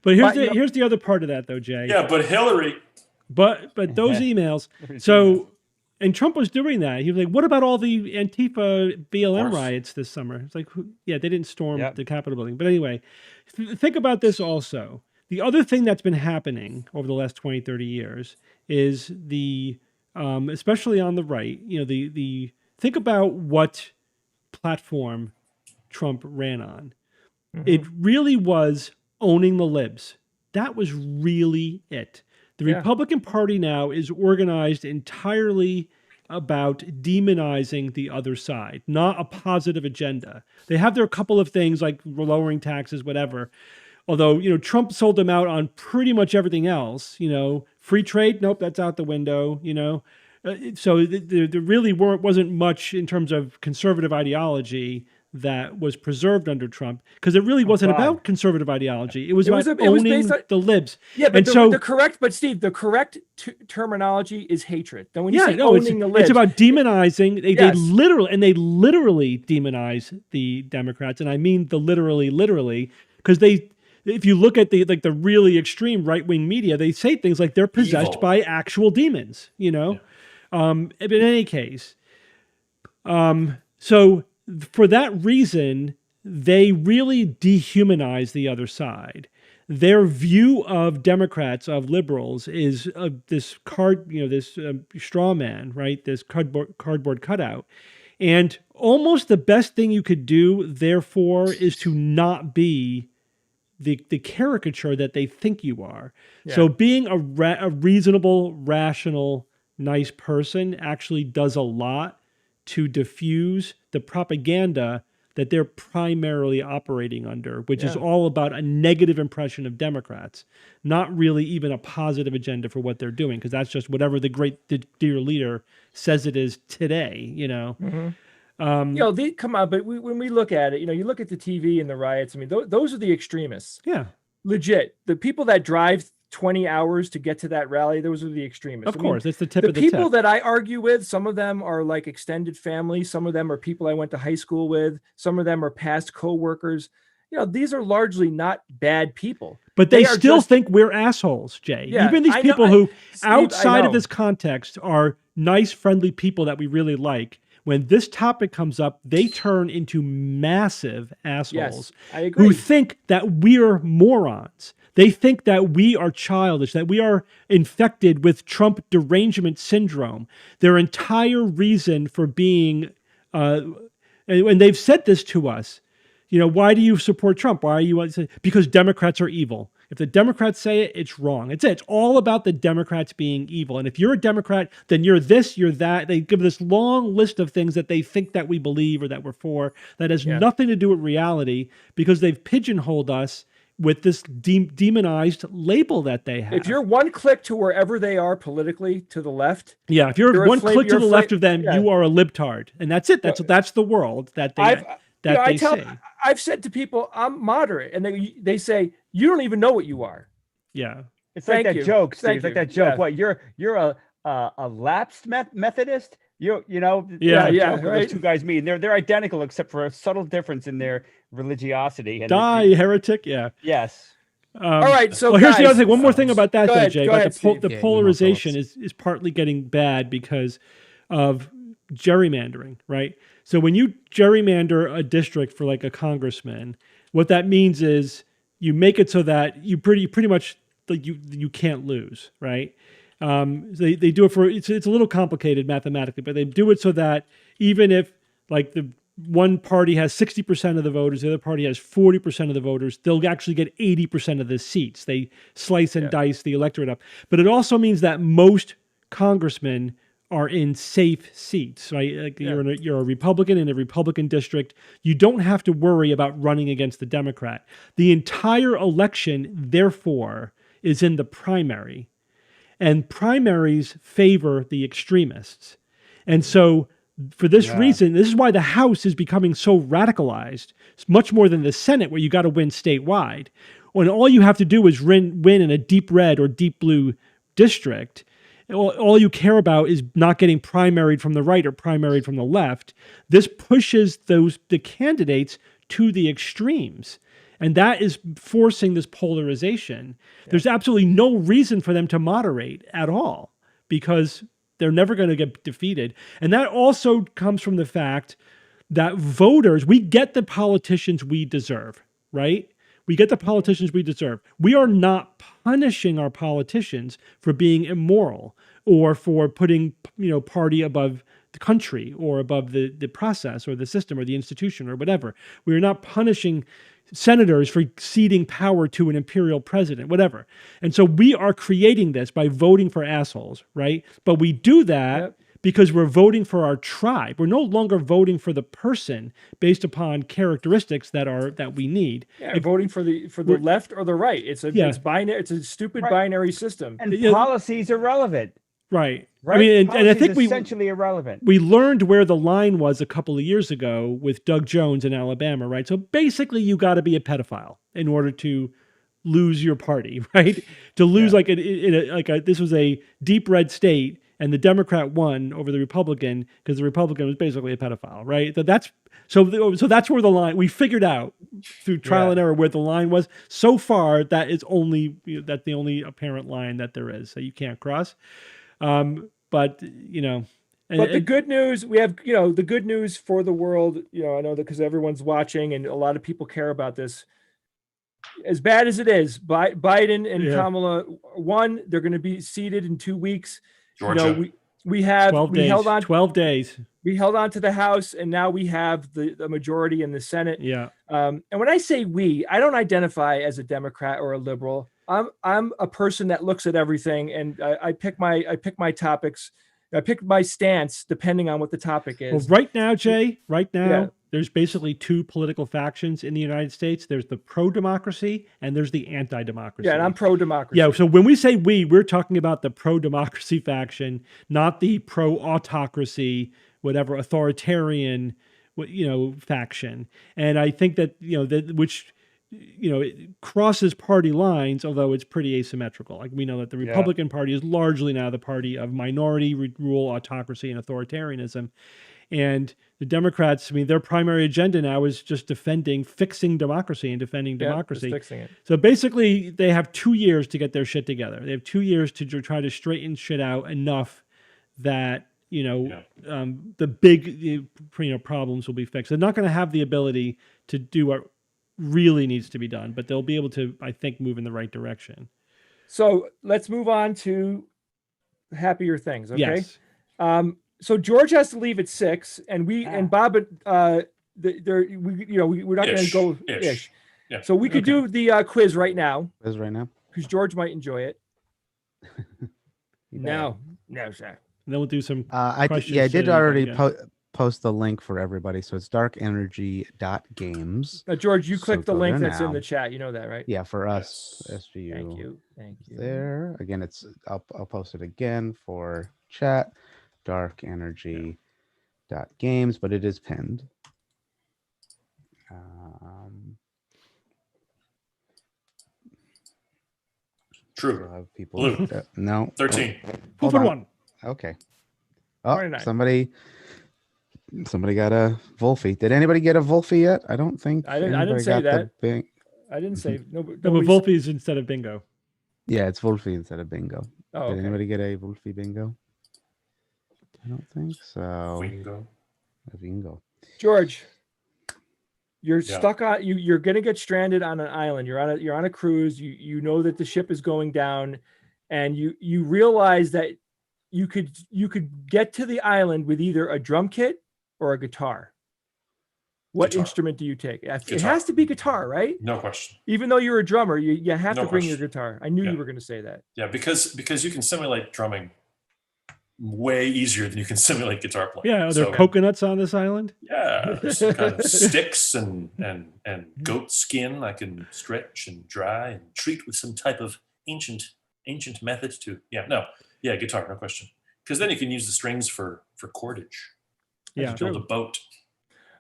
S2: But here's the other part of that, though, Jay.
S4: Yeah, but Hillary.
S2: But those emails. So, and Trump was doing that. He was like, "What about all the Antifa BLM riots this summer?" It's like, they didn't storm the Capitol building. But anyway, think about this also. The other thing that's been happening over the last 20, 30 years is especially on the right, think about what platform Trump ran on. It really was owning the libs. That was really it. The Republican Party now is organized entirely about demonizing the other side, not a positive agenda. They have their couple of things like lowering taxes, whatever. Although, Trump sold them out on pretty much everything else. Free trade, nope, that's out the window. So there really wasn't much in terms of conservative ideology that was preserved under Trump, because it really wasn't about conservative ideology. It was about owning the libs.
S5: Yeah, but Steve, the correct terminology is hatred. Then when you say owning the libs,
S2: it's about demonizing. They literally demonize the Democrats, and I mean the literally, because if you look at the really extreme right-wing media, they say things like they're possessed by actual demons. In any case, so. For that reason, they really dehumanize the other side. Their view of Democrats, of liberals, is this straw man, right? This cardboard cutout. And almost the best thing you could do, therefore, is to not be the caricature that they think you are. Yeah. So being a reasonable, rational, nice person actually does a lot to diffuse the propaganda that they're primarily operating under, which is all about a negative impression of Democrats, not really even a positive agenda for what they're doing, because that's just whatever the great dear leader says it is today,
S5: Mm-hmm. They come out, but when we look at it, you look at the TV and the riots. I mean, those are the extremists.
S2: Yeah,
S5: legit. The people that drive 20 hours to get to that rally, those are the extremists.
S2: Of course, it's the tip of the
S5: people that I argue with, some of them are like extended family, some of them are people I went to high school with, some of them are past co-workers. These are largely not bad people.
S2: But they still think we're assholes, Jay.
S5: Yeah,
S2: even these people who, outside of this context, are nice, friendly people that we really like, when this topic comes up, they turn into massive assholes.
S5: Yes, I agree.
S2: Who think that we're morons. They think that we are childish, that we are infected with Trump derangement syndrome. Their entire reason for being, and they've said this to us, why do you support Trump? Why are you? Because Democrats are evil. If the Democrats say it, it's wrong. It's all about the Democrats being evil. And if you're a Democrat, then you're this, you're that. They give this long list of things that they think that we believe or that we're for that has nothing to do with reality, because they've pigeonholed us with this demonized label that they have.
S5: If you're one click to wherever they are politically to the left.
S2: Yeah, if you're one click to the left of them, you are a libtard. And that's it. That's the world that they say.
S5: I've said to people, I'm moderate. And they say, you don't even know what you are.
S2: Yeah.
S3: It's like that joke, Steve. It's like that joke. What, you're a lapsed Methodist? Right? Those two guys meet. They're identical except for a subtle difference in their religiosity. And
S2: heretic. Yeah.
S3: Yes.
S5: All right. So
S2: here's the other thing. One more thing about that, Jay. The polarization is partly getting bad because of gerrymandering, right? So when you gerrymander a district for like a congressman, what that means is you make it so that you pretty much like you can't lose, right? They do it for it's a little complicated mathematically, but they do it so that even if like the one party has 60% of the voters, the other party has 40% of the voters, they'll actually get 80% of the seats. They slice and dice the electorate up. But it also means that most congressmen are in safe seats, right? Like you're a Republican in a Republican district. You don't have to worry about running against the Democrat. The entire election, therefore, is in the primary. And primaries favor the extremists. And so for this reason, this is why the House is becoming so radicalized. It's much more than the Senate, where you got to win statewide. When all you have to do is win in a deep red or deep blue district, all you care about is not getting primaried from the right or primaried from the left. This pushes the candidates to the extremes. And that is forcing this polarization. Yeah. There's absolutely no reason for them to moderate at all, because they're never going to get defeated. And that also comes from the fact that voters, we get the politicians we deserve, right? We get the politicians we deserve. We are not punishing our politicians for being immoral or for putting, party above the country or above the process or the system or the institution or whatever. We are not punishing senators for ceding power to an imperial president, whatever. And so we are creating this by voting for assholes, right? But we do that because we're voting for our tribe. We're no longer voting for the person based upon characteristics that we need.
S5: Yeah, voting for the left or the right. It's binary. It's a stupid binary system.
S3: And policies are relevant.
S2: Right.
S3: Right.
S2: I mean, and I think
S3: essentially irrelevant.
S2: We learned where the line was a couple of years ago with Doug Jones in Alabama, right? So basically, you got to be a pedophile in order to lose your party, right? To lose this was a deep red state, and the Democrat won over the Republican because the Republican was basically a pedophile, right? So that's where the line we figured out through trial and error where the line was. So far, that is only that's the only apparent line that there is, so you can't cross. But the
S5: good news, we have, the good news for the world, I know that because everyone's watching and a lot of people care about this. As bad as it is, Biden and Kamala won. They're going to be seated in 2 weeks.
S4: Georgia.
S5: We have
S2: 12 days.
S5: We held on to the House, and now we have the majority in the Senate.
S2: Yeah.
S5: And when I say we, I don't identify as a Democrat or a liberal. I'm a person that looks at everything, and I pick my topics. I pick my stance depending on what the topic is.
S2: Well, right now, Jay, there's basically two political factions in the United States. There's the pro-democracy and there's the anti-democracy.
S5: Yeah, and I'm pro-democracy.
S2: Yeah, so when we say we're talking about the pro-democracy faction, not the pro-autocracy, whatever, authoritarian, faction. And I think that, it crosses party lines, although it's pretty asymmetrical. Like we know that the Republican Party is largely now the party of minority rule, autocracy, and authoritarianism. And the Democrats, their primary agenda now is just fixing democracy and defending democracy.
S5: Just fixing it.
S2: So basically, they have 2 years to get their shit together. They have 2 years to try to straighten shit out enough that the big problems will be fixed. They're not going to have the ability to do what really needs to be done, but they'll be able to, I think, move in the right direction.
S5: So let's move on to happier things. Okay.
S2: Yes.
S5: So George has to leave at 6, and and Bob, we're not going to go ish.
S4: Yeah.
S5: So we could do the quiz right now.
S6: Quiz right now,
S5: because George might enjoy it. No, sir.
S2: And then we'll do some.
S6: I did already post the link for everybody, so it's darkenergy.games.
S5: George, you click the link that's in the chat. You know that, right?
S6: Yeah, for us, SGU.
S5: Thank you.
S6: There again, I'll post it again for chat. Darkenergy.games, but it is pinned.
S4: True.
S6: Have people
S4: Blue.
S6: No.
S4: 13.
S2: Who put one?
S6: Okay. Oh,
S5: 29.
S6: somebody got a Wolfie. Did anybody get a Wolfie yet? I don't think.
S5: I didn't say that. I didn't say no. But
S2: Wolfie is instead of bingo.
S6: Yeah, it's Wolfie instead of bingo.
S5: Oh,
S6: Did anybody get a Wolfie bingo? I don't think so. Bingo.
S5: George, you're stuck on. You're going to get stranded on an island. You're on a cruise. You know that the ship is going down, and you realize that you could get to the island with either a drum kit or a guitar. What instrument do you take? It has to be guitar, right?
S4: No question.
S5: Even though you're a drummer, you have to bring your guitar. I knew you were going to say that.
S4: Yeah, because you can simulate drumming way easier than you can simulate guitar playing.
S2: Yeah, are there coconuts on this island?
S4: Yeah, there's kind of sticks and goat skin I can stretch and dry and treat with some type of ancient method to guitar, no question. Because then you can use the strings for cordage.
S2: Yeah,
S4: build a boat.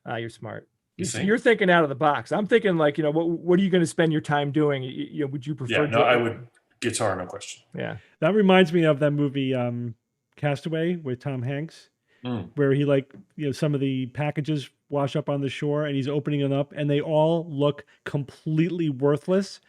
S5: You're smart. You're thinking out of the box. I'm thinking like, what are you going to spend your time doing? Would you prefer?
S4: Yeah, no, I would guitar, no question.
S5: Yeah,
S2: that reminds me of that movie Castaway with Tom Hanks, where he some of the packages wash up on the shore and he's opening them up and they all look completely worthless.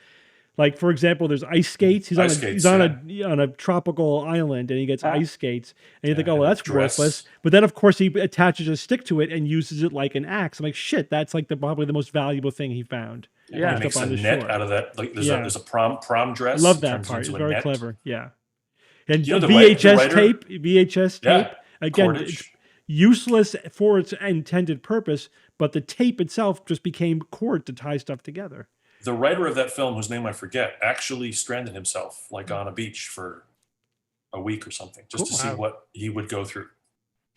S2: Like, for example, there's ice skates. He's on a tropical island and he gets ice skates. And you think, oh, well, that's worthless. But then, of course, he attaches a stick to it and uses it like an axe. I'm like, shit, that's like probably the most valuable thing he found.
S4: Yeah, he makes a net out of that. Like there's a prom dress.
S2: I love that part. It's very clever. Yeah. And VHS tape. Again, useless for its intended purpose, but the tape itself just became cord to tie stuff together.
S4: The writer of that film, whose name I forget, actually stranded himself like on a beach for a week or something, just to see what he would go through.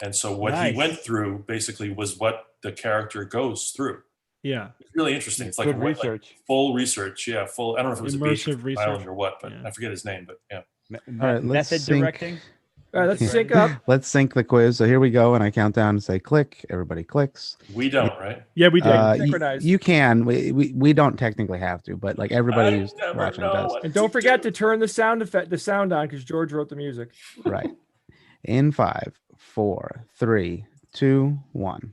S4: And so what he went through basically was what the character goes through.
S2: Yeah.
S4: It's really interesting. It's like
S3: Good research.
S4: Like full research. Yeah, full. I don't know if it was
S2: Immersive
S4: a beach island or what, but I forget his name. But yeah.
S6: All right,
S3: Method directing.
S5: All right, let's sync up.
S6: Let's sync the quiz. So here we go, and I count down and say click. Everybody clicks.
S4: We don't, right?
S2: Yeah, we do.
S6: You can. We don't technically have to, but like everybody who's watching does.
S5: And don't forget to turn the sound on because George wrote the music.
S6: Right. In 5, 4, 3, 2, 1.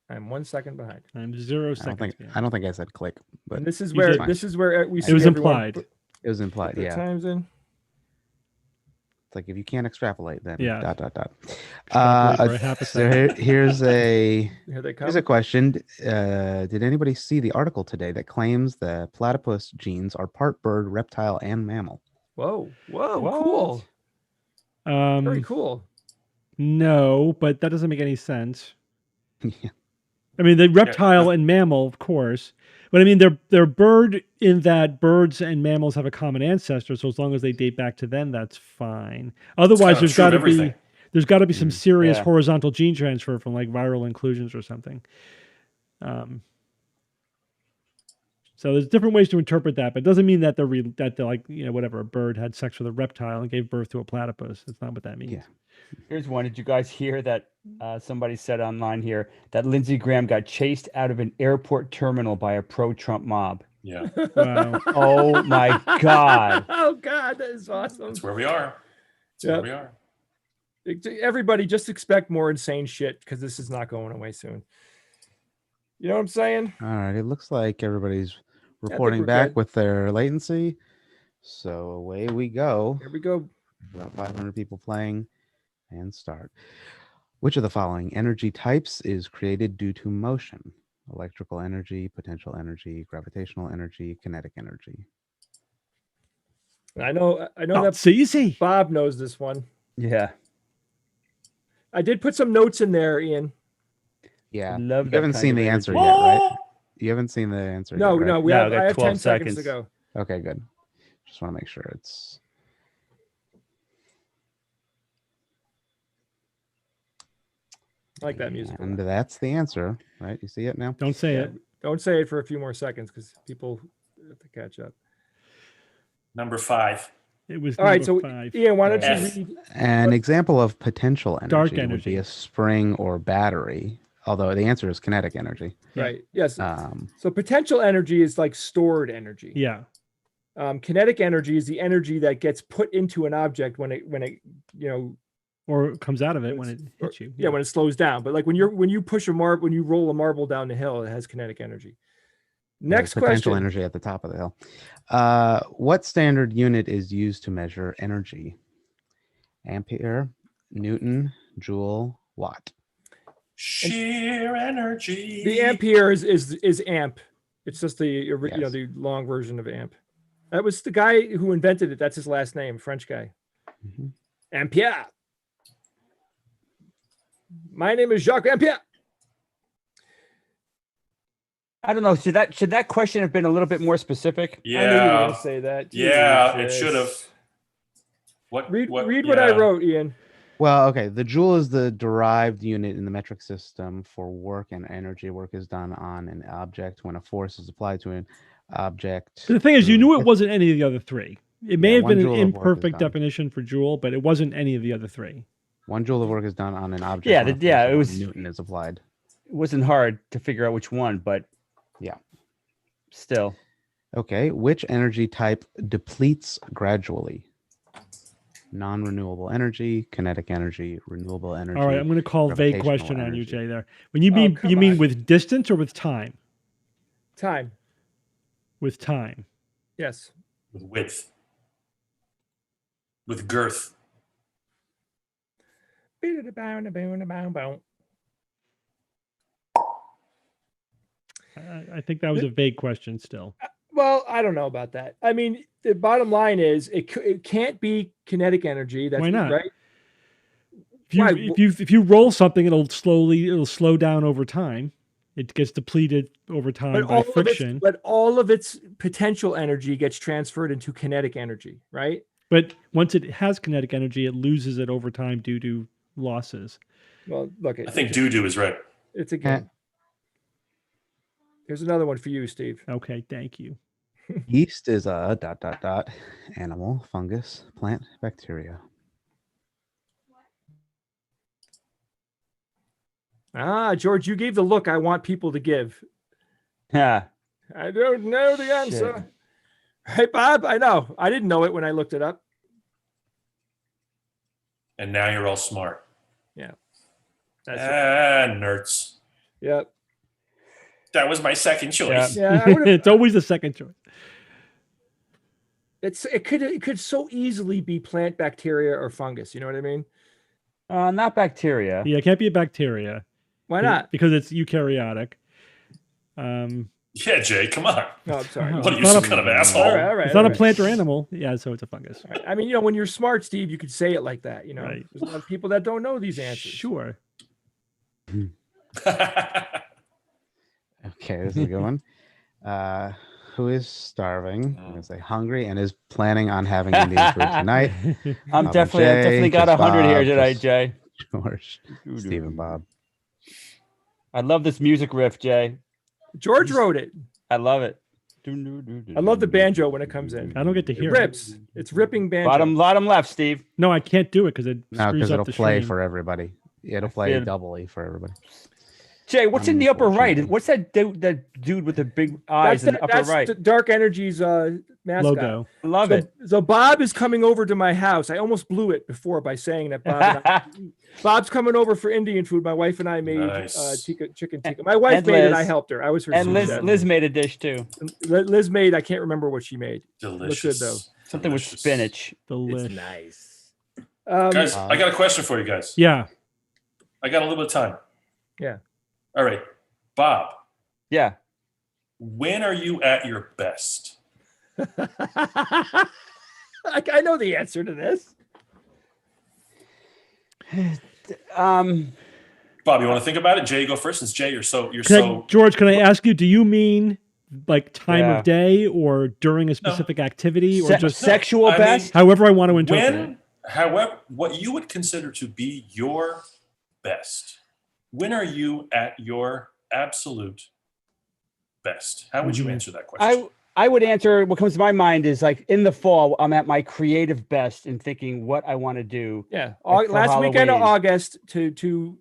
S5: I'm 1 second behind.
S2: I'm 0 seconds.
S6: I don't think I said click, but
S5: and this is where we see
S2: it was implied.
S6: It was implied. Yeah.
S5: Times in.
S6: It's like if you can't extrapolate, then
S2: yeah. ...
S6: So here's a question. Did anybody see the article today that claims the platypus genes are part bird, reptile, and mammal?
S5: Whoa, cool. Very cool.
S2: No, but that doesn't make any sense. Yeah. I mean, the reptile and mammal, of course, but I mean, they're bird in that birds and mammals have a common ancestor. So as long as they date back to then, that's fine. Otherwise, there's got to be some serious horizontal gene transfer from like viral inclusions or something. So there's different ways to interpret that, but it doesn't mean that they're like, whatever, a bird had sex with a reptile and gave birth to a platypus. That's not what that means.
S6: Yeah.
S3: Here's one. Did you guys hear that somebody said online here that Lindsey Graham got chased out of an airport terminal by a pro-Trump mob?
S4: Yeah.
S3: Wow. Oh my God.
S5: Oh God, that is awesome.
S4: That's where we are. Where we are.
S5: Everybody just expect more insane shit because this is not going away soon. You know what I'm saying?
S6: All right. It looks like everybody's reporting back with their latency. So away we go.
S5: Here we go.
S6: About 500 people playing and start. Which of the following energy types is created due to motion? Electrical energy, potential energy, gravitational energy, kinetic energy.
S5: I know
S2: that's easy.
S5: Bob knows this one.
S3: Yeah.
S5: I did put some notes in there, Ian.
S6: Yeah. You haven't seen the answer yet, right? You haven't seen the answer yet, right?
S5: No, I have 10 seconds to go.
S6: Okay, good. Just want to make sure it's...
S5: I like that music.
S6: And that's the answer, right? You see it now?
S2: Don't say it.
S5: Don't say it for a few more seconds because people have to catch up.
S4: Number 5.
S2: It was
S5: all right. So,
S2: 5.
S5: Ian, why don't you read?
S6: An example of potential energy,
S2: dark energy
S6: would be a spring or battery, although the answer is kinetic energy.
S5: Right. Yes. So potential energy is like stored energy.
S2: Yeah.
S5: Kinetic energy is the energy that gets put into an object when it
S2: or it comes out of it when it hits you.
S5: Yeah, when it slows down. But like when you push a marble, when you roll a marble down the hill, it has kinetic energy. Next question.
S6: Potential energy at the top of the hill. What standard unit is used to measure energy? Ampere, Newton, joule, watt.
S4: Sheer energy.
S5: The ampere is amp. It's just the the long version of amp. That was the guy who invented it. That's his last name, French guy.
S6: Mm-hmm.
S5: Ampere. My name is Jacques Ampere.
S3: I don't know. Should that question have been a little bit more specific?
S4: Yeah.
S5: I knew you were going to say that.
S4: Yeah, it should have.
S5: Read what I wrote, Ian.
S6: Well, okay. The joule is the derived unit in the metric system for work and energy. Work is done on an object when a force is applied to an object.
S2: The thing is, you knew it wasn't any of the other three. It may have been an imperfect definition for joule, but it wasn't any of the other three.
S6: 1 joule of work is done on an object.
S3: It was
S6: Newton is applied.
S3: It wasn't hard to figure out which one, but
S6: yeah,
S3: still.
S6: Okay, which energy type depletes gradually? Non-renewable energy, kinetic energy, renewable energy.
S2: All right, I'm going to call vague question on you, Jay. There, when you mean with distance or with time?
S5: Time.
S2: With time.
S5: Yes.
S4: With width. With girth.
S2: I think that was a vague question still.
S5: Well, I don't know about that. I mean, the bottom line is it can't be kinetic energy. That's
S2: why not?
S5: Right?
S2: If you roll something, it'll slow down over time. It gets depleted over time by friction.
S5: But all of its potential energy gets transferred into kinetic energy, right?
S2: But once it has kinetic energy, it loses it over time due to losses.
S5: Well, look,
S4: I think doo-doo is right.
S5: It's a game. Here's another one for you, Steve.
S2: Okay, thank you.
S6: Yeast is a ... animal, fungus, plant, bacteria.
S5: George, you gave the look I want people to give.
S3: Yeah.
S5: I don't know the answer. Hey, Bob, I know. I didn't know it when I looked it up.
S4: And now you're all smart.
S5: Yeah.
S4: Nerds.
S5: Yep.
S4: That was my second choice.
S5: Yeah,
S2: it's always the second choice.
S5: It could so easily be plant, bacteria, or fungus. You know what I mean?
S3: Not bacteria.
S2: Yeah, it can't be a bacteria.
S5: Why not?
S2: Because it's eukaryotic.
S4: Yeah, Jay, come on.
S5: No, I'm sorry.
S4: What are you, some kind of asshole?
S5: All right,
S2: it's not a plant or animal. Yeah, so it's a fungus.
S5: Right. I mean, when you're smart, Steve, you could say it like that.
S2: Right.
S5: There's a lot of people that don't know these answers.
S2: Sure.
S6: Okay, this is a good one. Who is starving? I'm gonna say hungry and is planning on having Indian food tonight.
S3: I've definitely got 100 here tonight, Jay.
S6: George, Steve, and Bob.
S3: I love this music riff, Jay.
S5: George wrote it.
S3: I love it.
S5: I love the banjo when it comes in.
S2: I don't get to hear
S5: it. Rips. It's ripping banjo.
S3: Bottom left, Steve.
S2: No, I can't do it because it
S6: No,
S2: screws
S6: because
S2: up
S6: it'll
S2: the
S6: play
S2: stream.
S6: for everybody. It'll play doubly for everybody.
S3: Jay, what's in the upper right? What's that dude with the big eyes in the upper right?
S5: That's Dark Energy's mascot.
S2: Logo.
S3: I love it.
S5: So Bob is coming over to my house. I almost blew it before by saying that Bob's coming over for Indian food. My wife and I made chicken tikka. My wife made it. I helped her. I was her
S3: and
S5: sous chef.
S3: Liz made a dish too.
S5: Liz made. I can't remember what she made.
S4: Delicious.
S5: Looked good though.
S3: Something with spinach.
S2: Delicious.
S5: It's nice.
S4: Guys, I got a question for you guys.
S2: Yeah.
S4: I got a little bit of time.
S5: Yeah.
S4: All right. Bob.
S3: Yeah.
S4: When are you at your best?
S5: I know the answer to this.
S4: Bob, you want to think about it? Jay, go first. Since Jay,
S2: George, can I ask you? Do you mean like time of day or during a specific activity, or just
S3: sexual best?
S2: However, I want to interpret it.
S4: However, what you would consider to be your best. When are you at your absolute best? How would you answer that question?
S3: I would answer, what comes to my mind is like in the fall, I'm at my creative best in thinking what I want to do.
S5: Yeah. Last weekend of August to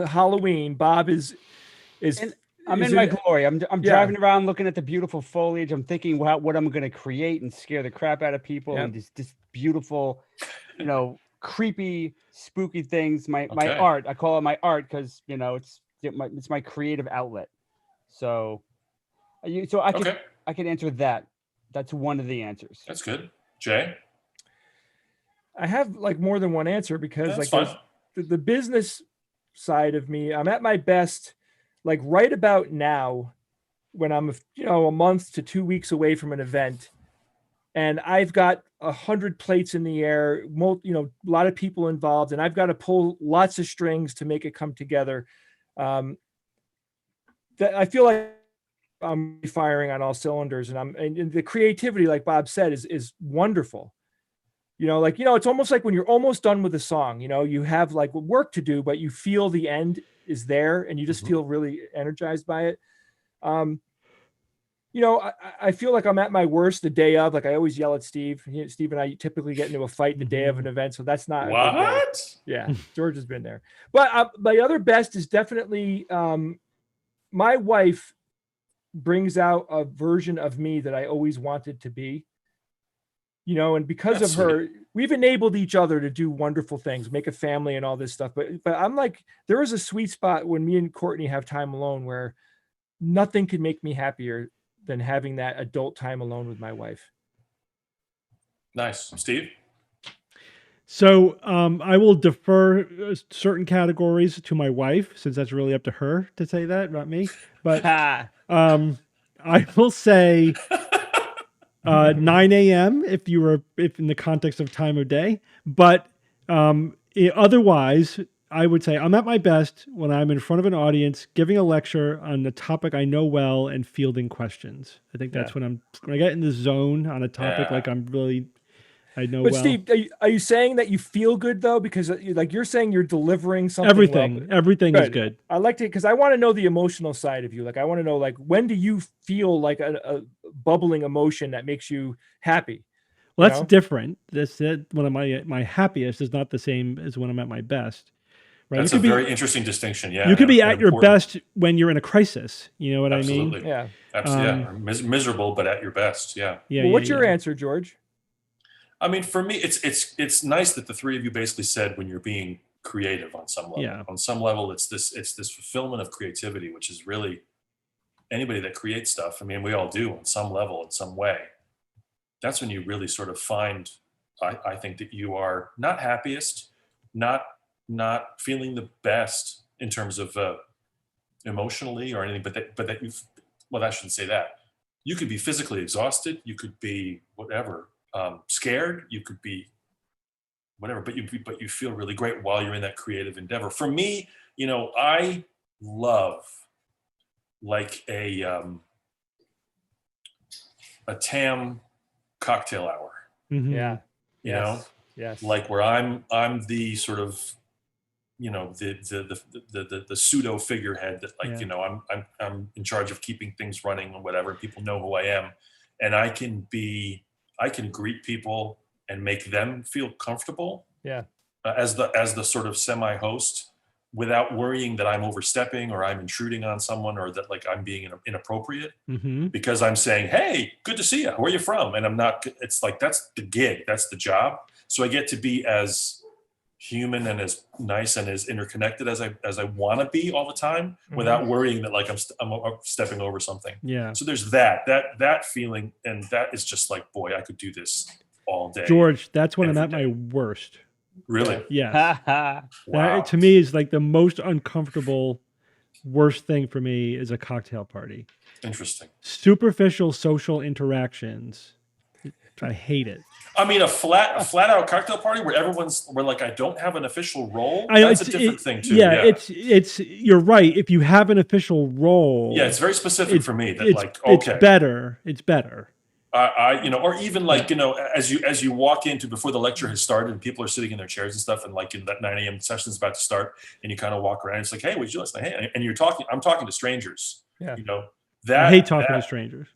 S5: Halloween, Bob is
S3: I'm in my glory. I'm driving around looking at the beautiful foliage. I'm thinking about what I'm going to create and scare the crap out of people. And this beautiful, creepy, spooky things. My art. I call it my art because it's my creative outlet. So I can answer that. That's one of the answers.
S4: That's good. Jay?
S5: I have like more than one answer because the business side of me, I'm at my best like right about now when I'm a month to 2 weeks away from an event and I've got 100 plates in the air, a lot of people involved, and I've got to pull lots of strings to make it come together. That I feel like I'm firing on all cylinders, and the creativity, like Bob said, is wonderful. It's almost like when you're almost done with a song, you have like work to do, but you feel the end is there and you just feel really energized by it. I feel like I'm at my worst the day of, like I always yell at Steve. Steve and I typically get into a fight the day of an event. So that's not
S4: what?
S5: Yeah. George has been there, but my other best is definitely my wife brings out a version of me that I always wanted to be, and because of her, we've enabled each other to do wonderful things, make a family and all this stuff. But I'm like, there is a sweet spot when me and Courtney have time alone where nothing could make me happier than having that adult time alone with my wife.
S4: Nice. Steve?
S2: So I will defer certain categories to my wife, since that's really up to her to say that, not me. But I will say 9 a.m. if in the context of time of day. But otherwise, I would say I'm at my best when I'm in front of an audience giving a lecture on a topic I know well and fielding questions. I think that's when I get in the zone on a topic like I know well.
S5: But Steve, are you saying that you feel good though? Because like you're saying you're delivering something.
S2: Everything is good.
S5: I like to, because I want to know the emotional side of you. Like I want to know, like, when do you feel like a bubbling emotion that makes you happy?
S2: Well, that's different. That's one of my happiest is not the same as when I'm at my best. Right?
S4: That's a very interesing distinction. Yeah,
S2: you could be at your best when you're in a crisis. You know what I mean?
S5: Yeah,
S4: absolutely. Miserable, but at your best. Yeah.
S5: Well, what's your answer, George?
S4: I mean, for me, it's nice that the three of you basically said when you're being creative on some level.
S2: Yeah.
S4: On some level, it's this fulfillment of creativity, which is really anybody that creates stuff. I mean, we all do on some level, in some way. That's when you really sort of find, I think, that you are not happiest, not feeling the best in terms of emotionally or anything, but that you've, well, I shouldn't say that. You could be physically exhausted. You could be whatever, scared. You could be whatever, but you feel really great while you're in that creative endeavor. For me, I love like a TAM cocktail hour.
S2: Mm-hmm.
S5: Yeah.
S4: You know?
S5: Yes.
S4: Like where I'm the sort of, the pseudo figurehead that I'm in charge of keeping things running and whatever. People know who I am, and I can greet people and make them feel comfortable.
S5: Yeah.
S4: As the sort of semi-host, without worrying that I'm overstepping or I'm intruding on someone or that like I'm being inappropriate, because I'm saying, hey, good to see you. Where are you from? And I'm not. It's like that's the gig. That's the job. So I get to be as human and as nice and as interconnected as I want to be all the time, without worrying that like I'm stepping over something.
S2: Yeah.
S4: So there's that feeling, and that is just like, boy, I could do this all day.
S2: George, that's when I'm at my worst.
S4: Really?
S2: Yes.
S4: Wow.
S2: That, to me, is like the most uncomfortable, worst thing for me is a cocktail party.
S4: Interesting.
S2: Superficial social interactions. I hate it.
S4: I mean, a flat out cocktail party where like I don't have an official role. That's a different thing too.
S2: Yeah, it's you're right. If you have an official role,
S4: yeah, it's very specific for me. That
S2: it's better. It's better.
S4: Or even like, as you walk into before the lecture has started and people are sitting in their chairs and stuff, and like that 9 a.m. session is about to start, and you kind of walk around. It's like, hey, would you listen? Hey, and I'm talking to strangers.
S5: Yeah.
S2: I hate talking to strangers.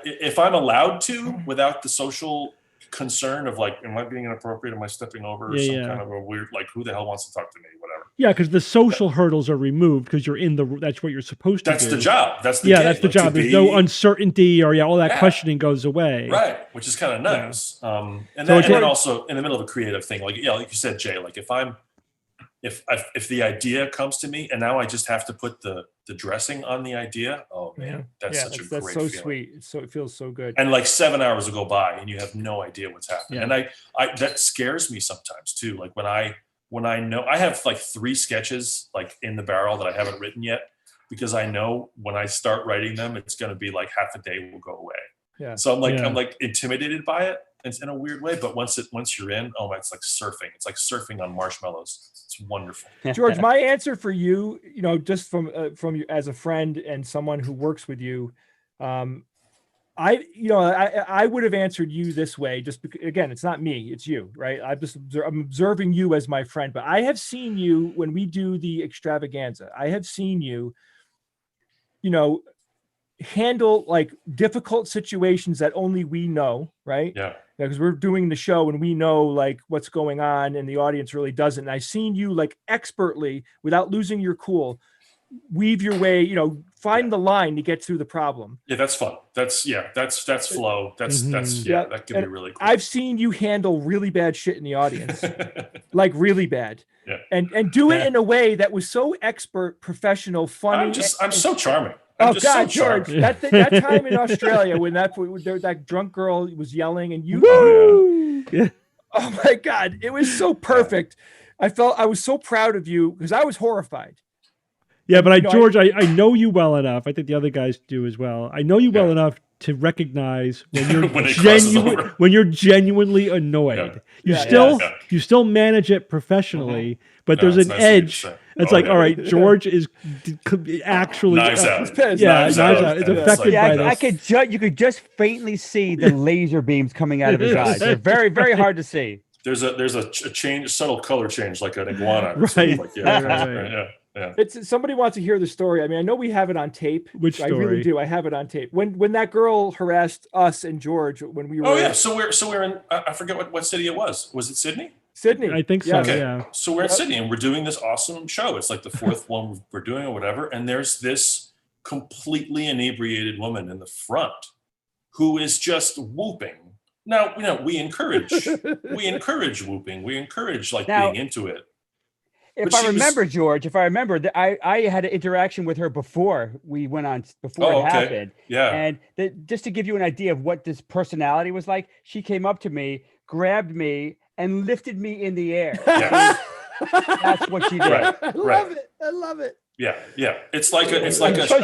S4: If I'm allowed to, without the social concern of like, am I being inappropriate? Am I stepping over kind of a weird, like, who the hell wants to talk to me? Whatever.
S2: Yeah, because the social hurdles are removed because you're that's what you're supposed to do.
S4: That's the job. That's the gig.
S2: That's the job. There's no uncertainty or all that questioning goes away.
S4: Right, which is kind of nice. Yeah. And then also in the middle of a creative thing, like you said, Jay, like if the idea comes to me and now I just have to put the dressing on the idea, oh man, that's such a great feeling.
S5: That's so sweet. It feels so good.
S4: And like 7 hours will go by and you have no idea what's happening. Yeah. And I that scares me sometimes too. Like when I know I have like 3 sketches like in the barrel that I haven't written yet, because I know when I start writing them, it's going to be like half a day will go away.
S5: Yeah.
S4: So I'm like intimidated by it. It's in a weird way, but once you're in, it's like surfing. It's like surfing on marshmallows. It's wonderful.
S5: George, my answer for you, just from you as a friend and someone who works with you, I would have answered you this way. Just because, again, it's not me, it's you, right? I'm observing you as my friend, but I have seen you when we do the extravaganza. I have seen you, handle like difficult situations that only we know, right?
S4: Yeah.
S5: Because we're doing the show and we know like what's going on and the audience really doesn't. And I've seen you like expertly, without losing your cool, weave your way, find the line to get through the problem.
S4: Yeah, that's fun. That's flow. That can be really cool.
S5: I've seen you handle really bad shit in the audience, like really bad.
S4: Yeah.
S5: And do it in a way that was so expert, professional, funny.
S4: I'm so charming.
S5: Oh God, George! That time in Australia when that drunk girl was yelling and you, oh my God, it was so perfect. I was so proud of you because I was horrified.
S2: Yeah, but George, I know you well enough. I think the other guys do as well. I know you well enough to recognize when you're
S4: when
S2: when you're genuinely annoyed. You still manage it professionally, but there's an edge. It's all right, George is actually
S4: knives out.
S2: Knives out. It's affected by this.
S3: You could just faintly see the laser beams coming out of his eyes. They're very, very hard to see.
S4: There's a change, subtle color change, like an iguana.
S2: Right.
S4: Yeah.
S5: It's somebody wants to hear the story. I mean, I know we have it on tape.
S2: Which story?
S5: I really do. I have it on tape. When that girl harassed us and George when we were.
S4: Oh yeah. So we're in. I forget what city it was. Was it Sydney?
S5: Sydney.
S2: I think so.
S4: Okay.
S2: Yeah.
S4: So we're in Sydney and we're doing this awesome show. It's like the fourth one we're doing or whatever. And there's this completely inebriated woman in the front who is just whooping. Now, we encourage whooping. We encourage being into it.
S3: If I remember, George, that I had an interaction with her before we went on, it happened.
S4: Yeah.
S3: And just to give you an idea of what this personality was like, she came up to me, grabbed me, and lifted me in the air.
S4: Yeah.
S3: That's what she did.
S4: Right.
S5: I love it.
S4: Yeah. It's like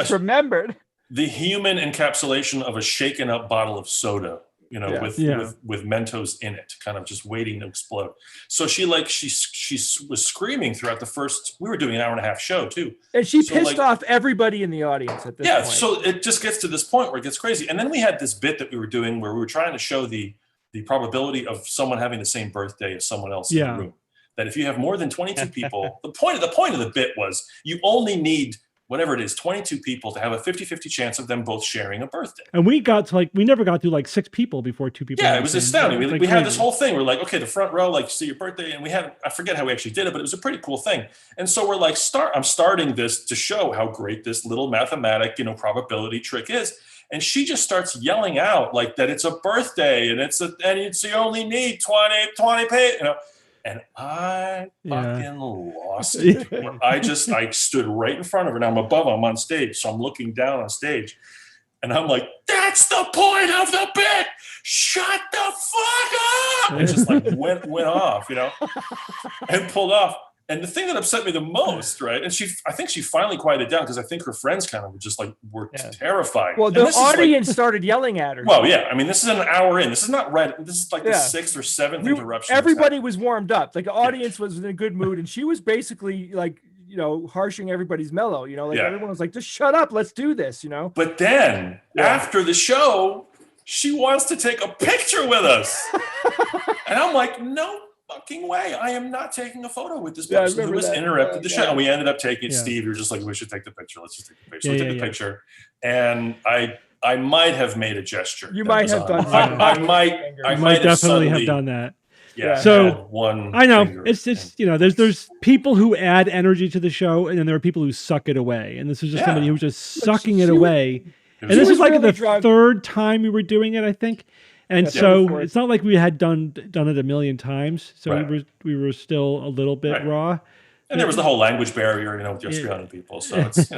S3: remembered
S4: the human encapsulation of a shaken up bottle of soda. With Mentos in it, kind of just waiting to explode. So she was screaming throughout the first. We were doing an hour and a half show too,
S5: and she pissed off everybody in the audience at this point.
S4: So it just gets to this point where it gets crazy. And then we had this bit that we were doing where we were trying to show the probability of someone having the same birthday as someone else in the room. That if you have more than 22 people, the point of the bit was you only need whatever it is, 22 people to have a 50-50 chance of them both sharing a birthday.
S2: And we never got to 6 people before 2 people.
S4: Yeah, it was astounding. We had this whole thing. We're like, okay, the front row, see your birthday. And I forget how we actually did it, but it was a pretty cool thing. And so we're like, I'm starting this to show how great this little mathematic, probability trick is. And she just starts yelling out that it's a birthday and you only need 20 pay, And I fucking lost it. I stood right in front of her. Now I'm on stage. So I'm looking down on stage. And I'm like, that's the point of the bit. Shut the fuck up. And just went off, and pulled off. And the thing that upset me the most, right? And I think she finally quieted down because I think her friends kind of were terrified.
S5: Well, the audience started yelling at her.
S4: Well, yeah. I mean, this is an hour in. This is not right. This is the 6th or 7th interruption.
S5: Everybody was warmed up. The audience was in a good mood. And she was basically harshing everybody's mellow. Everyone was like, just shut up. Let's do this,
S4: But then after the show, she wants to take a picture with us. And I'm like, no fucking way. I am not taking a photo with this person who has interrupted the show. And we ended up taking it. Steve, you're just like, we should take the picture. Let's just take the picture. So we took the picture. And I might have made a gesture.
S5: You might have done
S4: that. I might
S2: definitely have done that.
S4: Yeah.
S2: So
S4: I
S2: know it's just there's people who add energy to the show, and then there are people who suck it away. And this is just somebody who's just sucking it away. And this is the third time we were doing it, I think. And so it's not like we had done it a million times. So we were still a little bit raw.
S4: And there was the whole language barrier, with the Australian people. So it's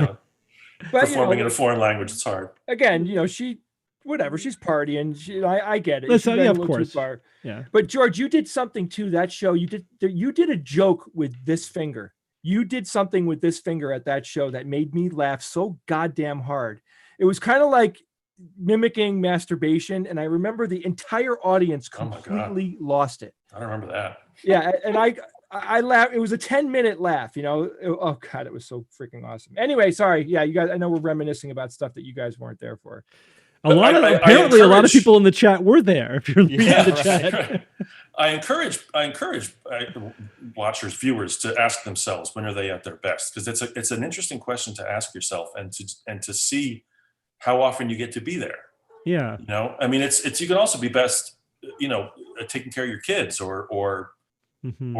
S4: performing in a foreign language, it's hard.
S5: Again, she's partying. I get it.
S2: Listen, of course.
S5: Yeah. But George, you did something to that show. You did a joke with this finger. You did something with this finger at that show that made me laugh so goddamn hard. It was kind of like mimicking masturbation, and I remember the entire audience completely lost it.
S4: I don't remember that.
S5: Yeah, and I laughed. It was a 10-minute laugh, Oh God, it was so freaking awesome. Anyway, sorry. Yeah, you guys, I know we're reminiscing about stuff that you guys weren't there for.
S2: Apparently a lot of people in the chat were there. If you're reading the chat.
S4: Right. I encourage watchers, viewers to ask themselves, when are they at their best? Because it's an interesting question to ask yourself and to see how often you get to be there.
S2: Yeah.
S4: I mean, it's you can also be best, taking care of your kids or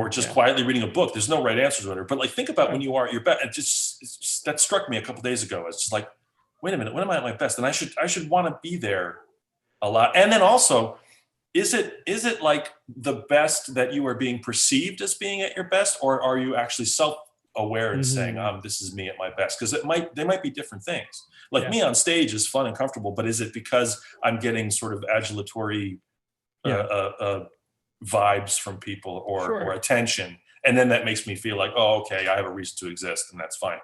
S4: just quietly reading a book. There's no right answers or whatever. But think about when you are at your best. That struck me a couple days ago. It's just like, wait a minute, when am I at my best? And I should want to be there a lot. And then also, is it like the best that you are being perceived as being at your best, or are you actually self-aware and saying, this is me at my best? Because they might be different things. Me on stage is fun and comfortable, but is it because I'm getting sort of adulatory vibes from people or attention? And then that makes me feel like, oh, okay, I have a reason to exist, and that's fine.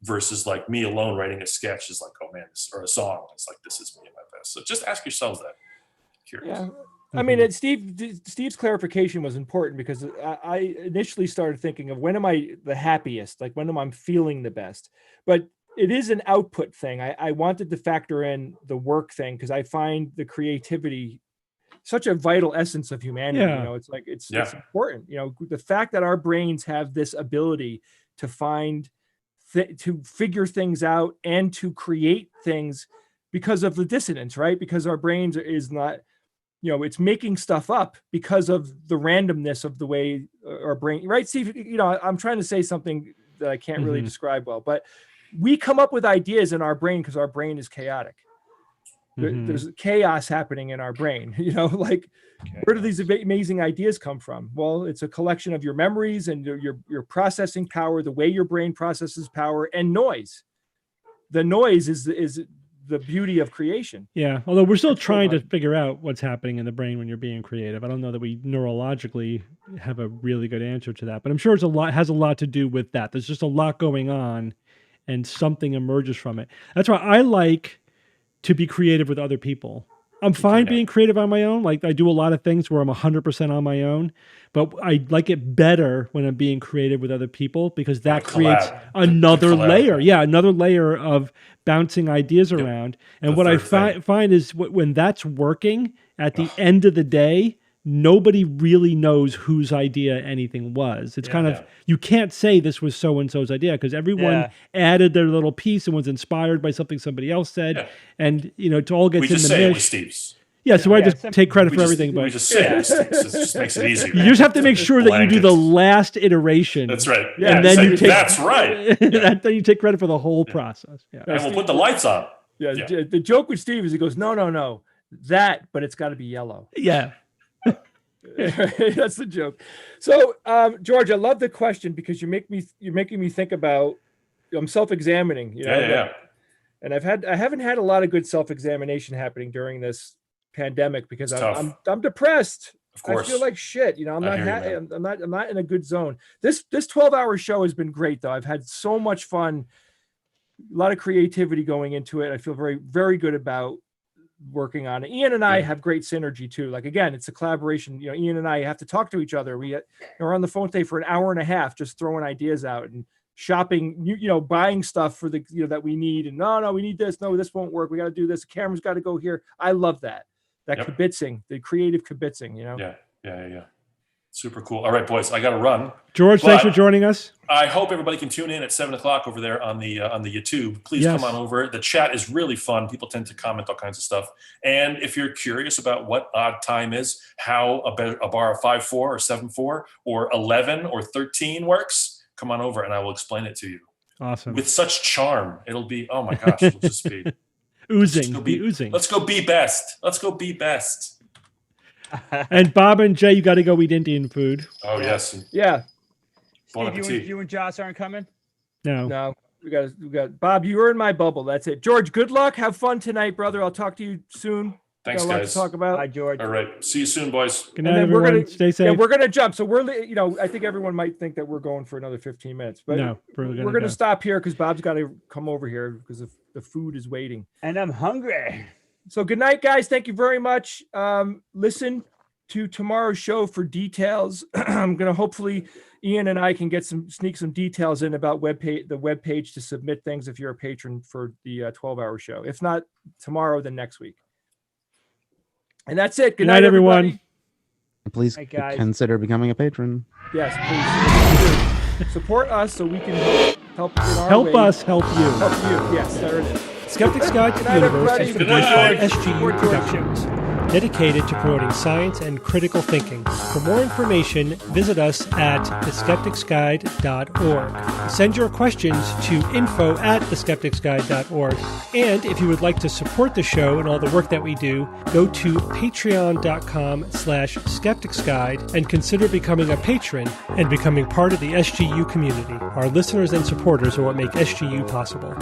S4: versus like me alone writing a sketch is like, oh man, or a song. It's like, this is me at my best. So just ask yourselves that. Curious.
S5: Yeah. I mean, Steve's clarification was important because I initially started thinking of when am I the happiest? Like when am I feeling the best? But it is an output thing. I wanted to factor in the work thing because I find the creativity such a vital essence of humanity.
S2: Yeah.
S5: You know, it's like, it's important, you know, the fact that our brains have this ability to find, to figure things out and to create things because of the dissonance, right? Because our brains is not, you know, it's making stuff up because of the randomness of the way our brain, right? Steve, you know, I'm trying to say something that I can't really describe well, but we come up with ideas in our brain because our brain is chaotic. There's chaos happening in our brain, you know, like where do these amazing ideas come from? Well, it's a collection of your memories and your processing power, the way your brain processes power, and noise. The noise is the beauty of creation.
S2: Yeah. Although we're still trying to figure out what's happening in the brain when you're being creative. I don't know that we neurologically have a really good answer to that, but I'm sure has a lot to do with that. There's just a lot going on and something emerges from it. That's why I like to be creative with other people. I'm fine being creative on my own. Like I do a lot of things where I'm 100% on my own, but I like it better when I'm being creative with other people because that creates another layer. Yeah, another layer of bouncing ideas around. And what I find is when that's working, at the end of the day, nobody really knows whose idea anything was. It's kind of, you can't say this was so-and-so's idea because everyone added their little piece and was inspired by something somebody else said. Yeah. And, you know, it all gets in the mish. We just say it was Steve's. Yeah, so I just take credit for everything. But
S4: we just say it. It just makes it easier.
S2: You just have to make sure that you do the last iteration.
S4: That's right.
S2: Yeah, and then you take,
S4: that's right.
S2: Then you take credit for the whole process. Yeah.
S4: And we'll put the lights on.
S5: Yeah. The joke with Steve is he goes, no, that, but it's got to be yellow.
S2: Yeah.
S5: That's the joke. So, George, I love the question because you're making me think about. I'm self-examining. You know, and I haven't had a lot of good self-examination happening during this pandemic because I'm depressed.
S4: Of course.
S5: I feel like shit. You know, I'm not in a good zone. This 12-hour show has been great though. I've had so much fun, a lot of creativity going into it. I feel very, very good about working on it. Ian and I have great synergy too. Like again, it's a collaboration. You know, Ian and I have to talk to each other. We're on the phone today for an hour and a half, just throwing ideas out and shopping, you know, buying stuff for the, you know, that we need. And no, we need this. No, this won't work. We got to do this. The camera's got to go here. I love that kibitzing, the creative kibitzing, you know?
S4: Yeah. Super cool. All right, boys, I got to run.
S2: George, thanks for joining us.
S4: I hope everybody can tune in at 7:00 over there on the YouTube. Please come on over. The chat is really fun. People tend to comment all kinds of stuff. And if you're curious about what odd time is, how a bar of 5/4 or 7/4 or 11 or 13 works, come on over and I will explain it to you.
S2: Awesome.
S4: With such charm, it'll be, oh my gosh, it'll just be
S2: oozing.
S4: Oozing. Let's go be best.
S2: And Bob and Jay, you got to go eat Indian food.
S4: Oh yes.
S5: Yeah.
S4: Bon
S3: Steve, you and Joss aren't coming?
S5: No. We got Bob. You were in my bubble. That's it. George, good luck. Have fun tonight, brother. I'll talk to you soon.
S4: Thanks,
S5: got a lot
S4: guys.
S5: To talk about.
S3: Bye, George.
S4: All right. See you soon, boys.
S2: Good night, everyone. Stay safe.
S5: Yeah, we're gonna jump. So we're, you know, I think everyone might think that we're going for another 15 minutes, but
S2: no,
S5: we're gonna stop here because Bob's got to come over here because the food is waiting.
S3: And I'm hungry.
S5: So good night, guys. Thank you very much. Listen to tomorrow's show for details. I'm gonna hopefully Ian and I can sneak some details in about the webpage to submit things if you're a patron for the 12-hour show. If not tomorrow, then next week. And that's it. Good night, everyone.
S6: Please consider becoming a patron.
S5: Yes, please. Support us so we can help in our
S2: help
S5: way.
S2: Us help you.
S5: Help you. Yes, there it is.
S7: Skeptic's Guide to the Universe is produced by SGU Productions, dedicated to promoting science and critical thinking. For more information, visit us at theskepticsguide.org. Send your questions to info@theskepticsguide.org. And if you would like to support the show and all the work that we do, go to patreon.com/skepticsguide and consider becoming a patron and becoming part of the SGU community. Our listeners and supporters are what make SGU possible.